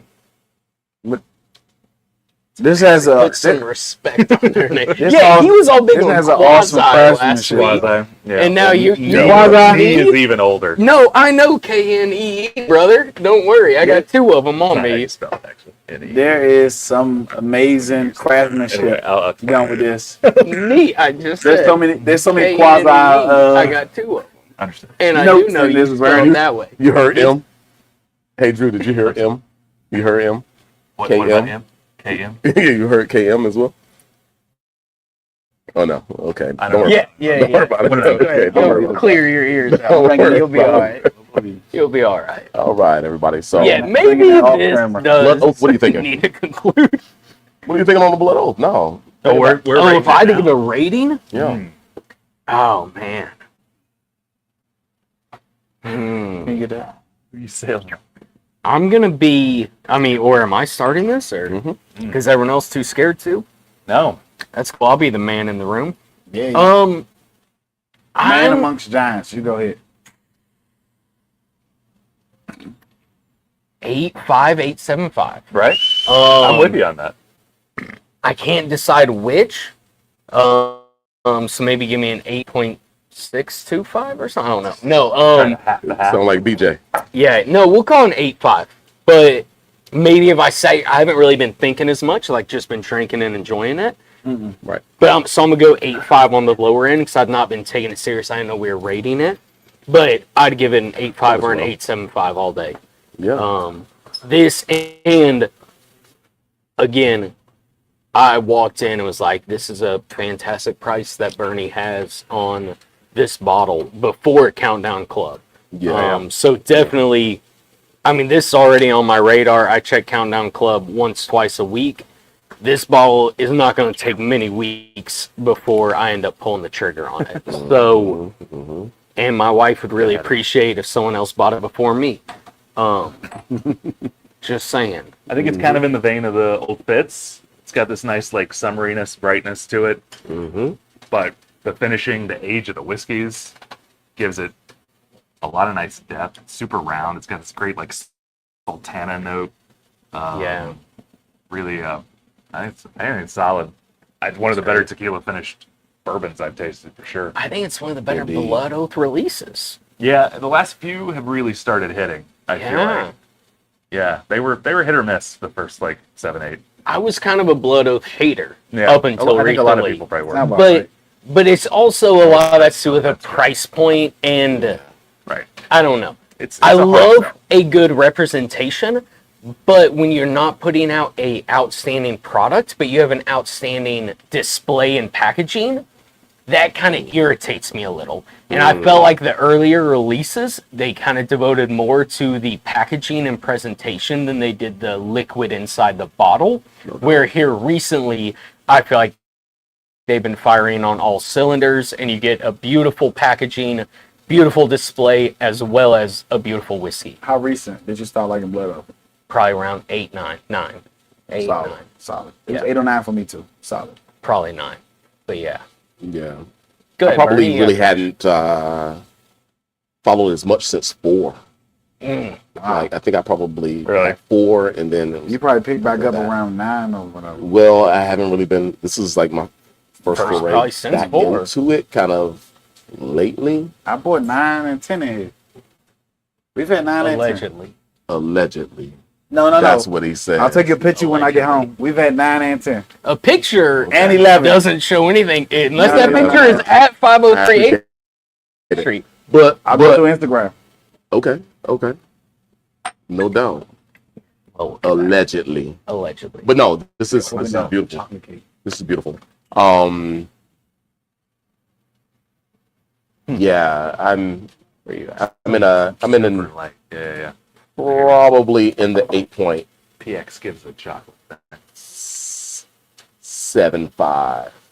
This has a Put some respect on their name. This Yeah, all- he was all big this on has an Quasi awesome last craftsmanship. week. Quasi. Yeah. And now you Quasi. Nee is even older. No, I know KNEE, brother. Don't worry. I got 2 of them on Not how me. you spell it, actually. N-E. there is some amazing craftsmanship Anyway, I'll done with this. Neat, I just There's said. so many KNEE. quasi. I got 2 of them. understand. And I Notes do know in you this spell version. it that way. You heard M? Hey, Drew, did you hear M? You heard M? What about KM? him? KM? You heard KM as well? Oh, no. Okay. I Don't don't worry. Yeah. Don't worry about it. What is it? Okay, don't worry about it. Clear your ears Don't out. worry You'll be about all it. right. You'll be all right. All right, everybody. So, Yeah, bring maybe it off this camera. does What are you thinking? need to conclude. What are you thinking on the Blood Oath? No. we're If rating I had it to now. give a rating? Yeah. Oh, man. Can you get that? Who are you sailing? I'm going to be, or am I starting this? Or Mhm. is everyone else too scared to? No. That's cool. I'll be the man in the room. Yeah. Man Man amongst giants. You go ahead. 8.5, Right? I'm with Um, you on that. I can't decide which. So maybe give me an 8.625 or something. I don't know. No, Trying to half the half. Sound like BJ. yeah, no, we'll call it an 8.5. But maybe if I say I haven't really been thinking as much, like just been drinking and enjoying it. Right. But so I'm gonna go 8.5 on the lower end because I've not been taking it serious. I didn't know we were rating it, but I'd give it an 8.5 or an 8.75 all day. Yeah. This and again, I walked in and was like, "This is a fantastic price that Burnie has on this bottle before Countdown Club." Yeah. So definitely, this is already on my radar. I check Countdown Club once, twice a week. This bottle is not going to take many weeks before I end up pulling the trigger on it. So, and my wife would really appreciate if someone else bought it before me. Just saying. I think it's kind of in the vein of the old Fitz. It's got this nice, like, summeriness, brightness to it. Mm-hmm. But the finishing, the age of the whiskeys gives it a lot of nice depth. It's super round. It's got this great, like, sultana note. Yeah. Really, I think it's solid. It's one of the better tequila finished bourbons I've tasted for sure. I think it's one of the better Indeed. Blood Oath releases. Yeah, the last few have really started hitting. I feel like. Yeah, they were hit or miss the first like 7, 8. I was kind of a Blood Oath hater Yeah, up until I think a lot of recently. people probably were. Not about But right. but it's also a lot of that's to do with a price point, and Right. I don't know. It's I a hard love sell. a good representation, but when you're not putting out a outstanding product, but you have an outstanding display and packaging, that kind of irritates me a little. And I felt like the earlier releases, they kind of devoted more to the packaging and presentation than they did the liquid inside the bottle. Where here recently, I feel like they've been firing on all cylinders, and you get a beautiful packaging, beautiful display, as well as a beautiful whiskey. How recent did you start liking Blood Oak? Probably around 8, 9, 9. 8, Solid. 9. Solid. It was Yeah. 8 or 9 for me too. Solid. Probably 9. But yeah. Yeah. Good. I probably Bernie, really hadn't followed as much since 4. Like, I think I probably Really? had 4, and then it was, You probably picked back up that. around 9 or whatever. well, I haven't really been. This is like my first probably foray since back 4. into it, kind of lately, I bought 9 and 10 in here. We've had 9 and 10. Allegedly. allegedly. No. That's what he said. I'll take a picture when I get home. We've had 9 and 10. A picture And 11. doesn't show anything unless No, that no, picture no. is at 503 I 8th Street. But I'll go through Instagram. okay, no doubt. Oh, Allegedly, allegedly. but no, this is beautiful. Chocolate cake. This is beautiful. Yeah, I'm in a Super light. Yeah. probably in the 8.75. PX gives a chocolate.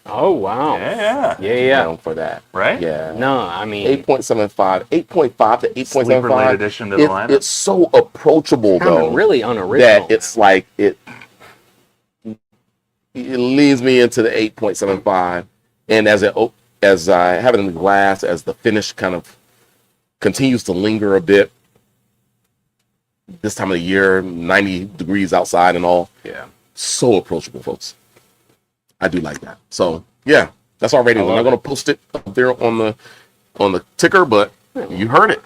Oh, wow. Yeah. Down for that. Right? Yeah. No, I mean, 8.75 to Sleeper late 8.75. addition to the lineup. It's so approachable kind though of really unoriginal. that it's like it leads me into the 8.75, and as I have it in the glass, as the finish kind of continues to linger a bit. This time of the year, 90 degrees outside and all. Yeah. So approachable, folks. I do like that. So yeah, that's our rating. I'm not gonna post it up there on the ticker, but you heard it.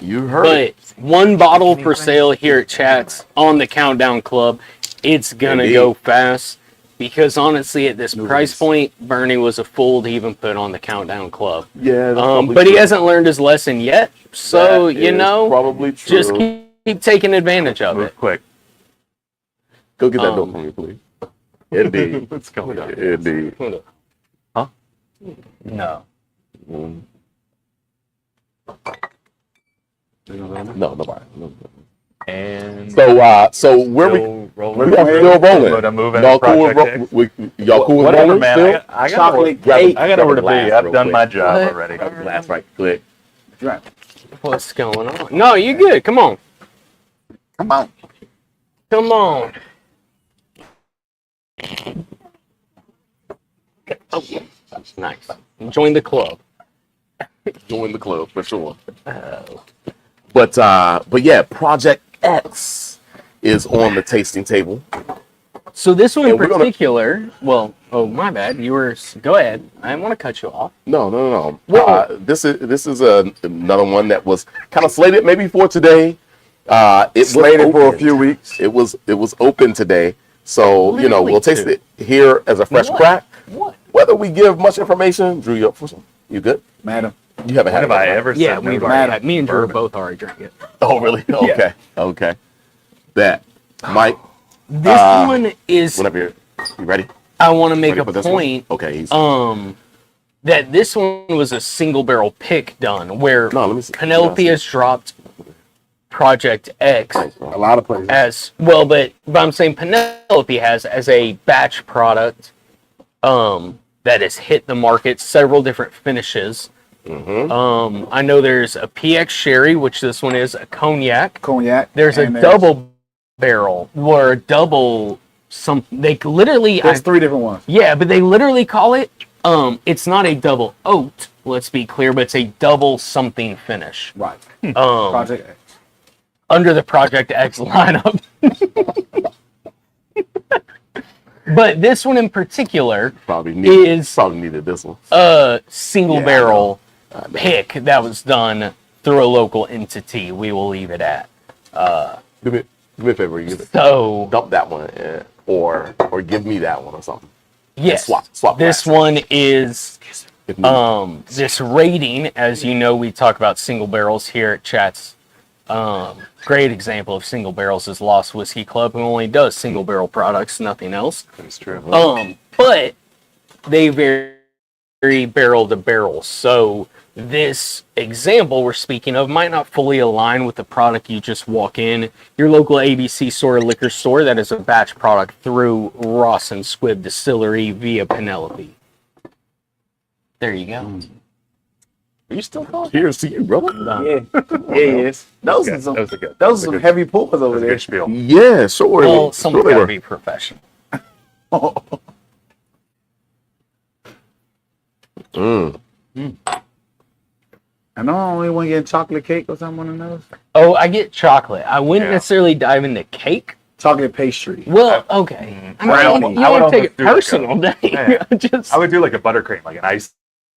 You heard But it. one bottle for sale here at Chats on the Countdown Club. It's gonna Indeed. go fast because honestly, at this price point, Bernie was a fool to even put on the Countdown Club. Yeah, But he hasn't learned his lesson yet. So you know, probably true. just keep taking advantage of Move it. quick. Go get that bill for me, please. Indeed. Let's go. Indeed. Huh? No. Mm. No, nobody. No. And So where we still rolling. we are still rolling. But I'm moving Y'all cool with Project X. y'all cool with Whatever, rolling man. still? I got Chocolate nowhere- cake. I got nowhere to be. Grab a glass I've real done my quick. job What? already. Grab a glass right quick. Right. What's going on? No, you good. Come on. Come on. Come on. Oh, nice. Join the club. Join the club for sure. But yeah, Project X is on the tasting table. So this one in And we're gonna- particular, well, oh my bad. You were go ahead. I didn't want to cut you off. No. Whoa. This is another one that was kind of slated maybe for today. It Slated was for a opened. few weeks. It was open today, so Literally we'll taste two. it here as a fresh What? crack. What? Whether we give much information, Drew, you up for some? You good? Madam. You haven't When had have it, I right? ever Yeah, said we've no? already had. Me and Drew Bourbon. both already drank it. Oh, really? Okay. That, Mike. This one is. Whenever you ready? I want to make Ready a for this point. one? Okay. Easy. That this one was a single barrel pick done, where No, let me see. Penelope Yeah, I has dropped Project X Thanks, bro. A lot of places. as well, but I'm saying Penelope has as a batch product that has hit the market, several different finishes. I know there's a PX Sherry, which this one is a cognac. Cognac. There's a and double barrel or a double they literally There's 3 different ones. yeah, but they literally call it it's not a double oat, let's be clear, but it's a double something finish. Right. Um Project X. under the Project X lineup. But this one in particular Probably needed this one. a single Yeah, I barrel I know. pick that was done through a local entity. We will leave it at. Do me a favor. You So dump that one, or give me that one or something. yes, Swap this glasses. one is If needed. this rating, as you know, we talk about single barrels here at Chats. Great example of single barrels is Lost Whiskey Club, who only does single barrel products, nothing else. That's true. But they very barrel to barrel. So this example we're speaking of might not fully align with the product you just walk in your local ABC store or liquor store that is a batch product through Ross and Squibb Distillery via Penelope. There you go. Are you still calling? Cheers to you, brother. Yeah, yes. Those are some, those are some heavy pours over there. Good spiel. Yeah, sure. Well, someone's got to be professional. I know I only want to get chocolate cake or something on those. Oh, I get chocolate. I wouldn't necessarily dive into cake. Chocolate pastry. Well, okay. I Brownie. mean, you I would don't take it almost do personal, like dang. Just, I would do like a buttercream, like an icing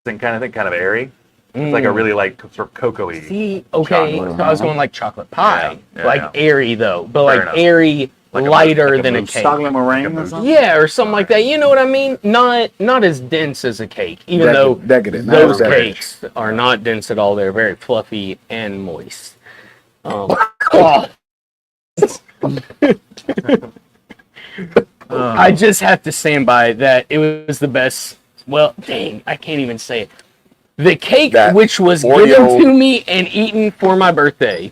kind of thing, kind of airy. It's like a really like sort of cocoa-y. see, okay, chocolate. so I was going like chocolate pie. Yeah, like yeah. airy, though. But Fair like enough. airy, Like a lighter like a than a mousse. cake. Chocolate meringue or mousse. something? Yeah, or something like that. You know what I mean? Not as dense as a cake, even though Decadent. not those decadent. cakes are not dense at all. They're very fluffy and moist. Oh. I just have to stand by that. It was the best. Well, dang, I can't even say it. The cake, That which was Oreo- given to me and eaten for my birthday,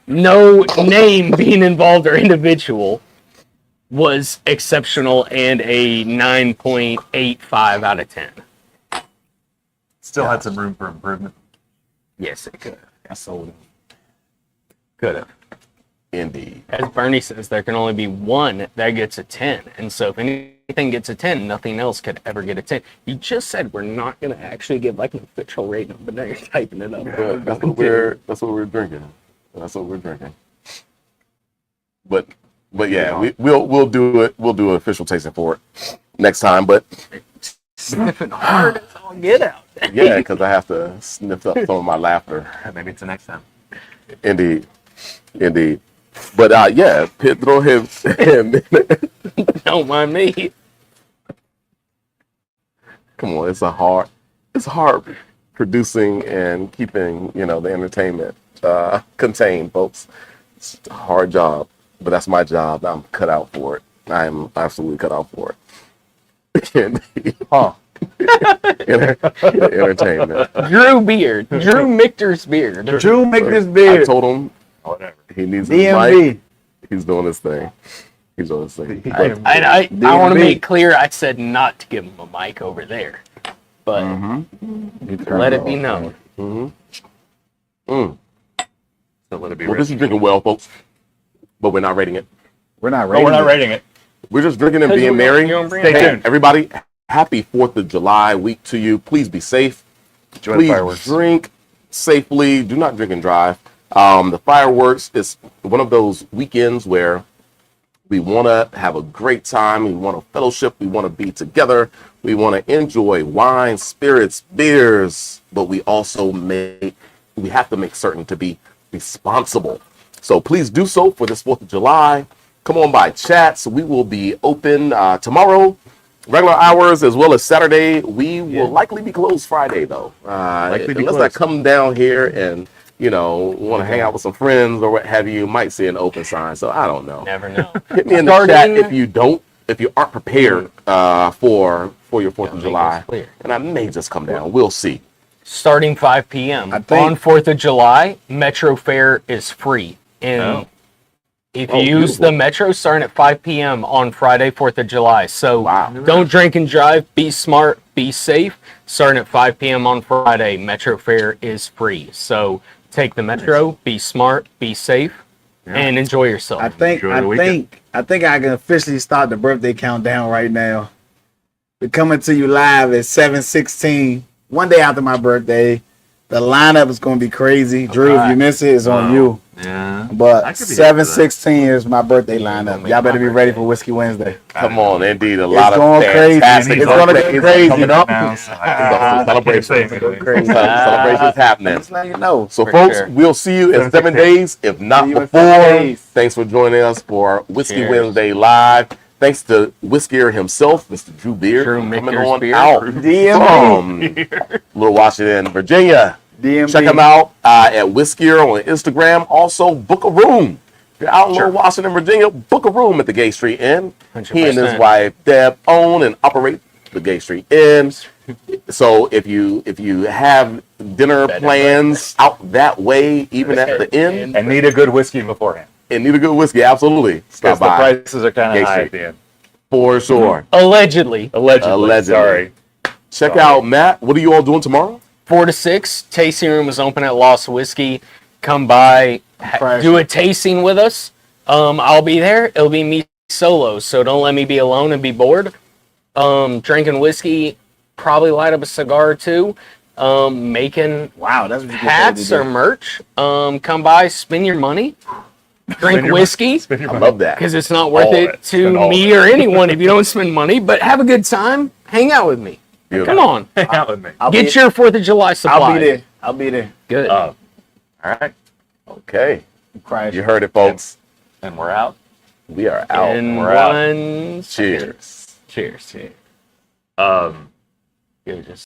no name being involved or individual, was exceptional and a 9.85 out of 10. Still had some room for improvement. Yes, it could. I sold it. Could have. Indeed. As Bernie says, there can only be one that gets a 10. And so if anything gets a 10, nothing else could ever get a 10. You just said we're not going to actually give like an official rating, but now you're typing it up. But that's what we're drinking. That's what we're drinking. But yeah, we'll do it. We'll do an official tasting for it next time. But Sniffing hard as all get out. yeah, because I have to sniff up some of my laughter. Maybe it's the next time. Indeed. But yeah, Pedro him. Don't mind me. Come on, it's hard producing and keeping, the entertainment contained, folks. It's a hard job, but that's my job. I'm cut out for it. I'm absolutely cut out for it. Indeed. Huh. Entertainment. Drew Michter's beard. Drew, make this I beer. told him Whatever. he needs his mic. DMV. He's doing his thing. I want to make clear I said not to give him a mic over there. But let it be known. So let it be Well, this rich. is drinking well, folks, but we're not rating it. We're not Oh, rating we're not it. rating it. We're just drinking and Because being we're merry. gonna bring Stay it back. tuned. Everybody, happy 4th of July week to you. Please be safe. Enjoy the Please fireworks. drink safely. Do not drink and drive. The fireworks is one of those weekends where we want to have a great time. We want to fellowship. We want to be together. We want to enjoy wine, spirits, beers, but we also we have to make certain to be responsible. So please do so for this 4th of July. Come on by chats. We will be open tomorrow, regular hours, as well as Saturday. We will likely be closed Friday, though. Likely be Unless I closed. come down here and, want to hang out with some friends or what have you, might see an open sign. So I don't know. Never know. Hit me in the chat if you aren't prepared for your 4th of make July. this clear. And I may just come down. We'll see. Starting 5 p.m. I think- on 4th of July, Metro fare is free. And if you use beautiful. the Metro starting at 5 p.m. on Friday, 4th of July. So Wow. don't drink and drive. Be smart. Be safe. Starting at 5 p.m. on Friday, Metro fare is free. So take the Metro. Be smart. Be safe. And enjoy yourself. I think Enjoy the weekend. I can officially start the birthday countdown right now. We're coming to you live at 7:16, one day after my birthday. The lineup is going to be crazy. Drew, if you miss it, it's on you. Yeah. I But could be here for that. 7:16 is my birthday lineup. Y'all better be ready for Whiskey Wednesday. Come on, indeed. A lot of going crazy. fantastic It's gonna birthdays get crazy. coming up. Now, Celebrations. Crazy. Celebrations happening. Just let you know. So, For folks, sure. we'll see you in 7 days, if not See you in before. 7 days. Thanks for joining us for Whiskey Cheers. Wednesday Live. Thanks to Whiskier himself, Mr. Drew Beard, Drew coming Michter's on Beard. out DMV. from Little Washington, Virginia. DMV. Check him out at Whiskier on Instagram. Also, book a room. If you're out in Little Washington, Virginia, book a room at the Gay Street Inn. He and his 100%. wife, Deb, own and operate the Gay Street Inn. So if you have dinner Bed and plans out that way, even at the inn, And need a good whiskey beforehand. and need a good whiskey, absolutely stop Because the by prices are kind Gay of high Street. at the end. for sure. Allegedly, Allegedly. Sorry. Check Sorry. out Matt. What are you all doing tomorrow? 4 to 6. Tasting room is open at Lost Whiskey. Come by, do a tasting with us. I'll be there. It'll be me solo, so don't let me be alone and be bored. Drinking whiskey, probably light up a cigar or two. Making Wow, that's what you get paid hats to or do. merch. Come by, spend your money, drink your whiskey, Spend your I money. love that. because it's not worth All of it it. to Spend all me of or anyone if you don't spend money. But have a good time. Hang out with me. Beautiful. Come on. Hang out with me. Get your 4th of July supply. I'll be there. I'll be there. Good. All right. Okay. Crash. You heard it, folks. and we're out. We are out. And we're out. one. Cheers. Cheers. Um, Good. Just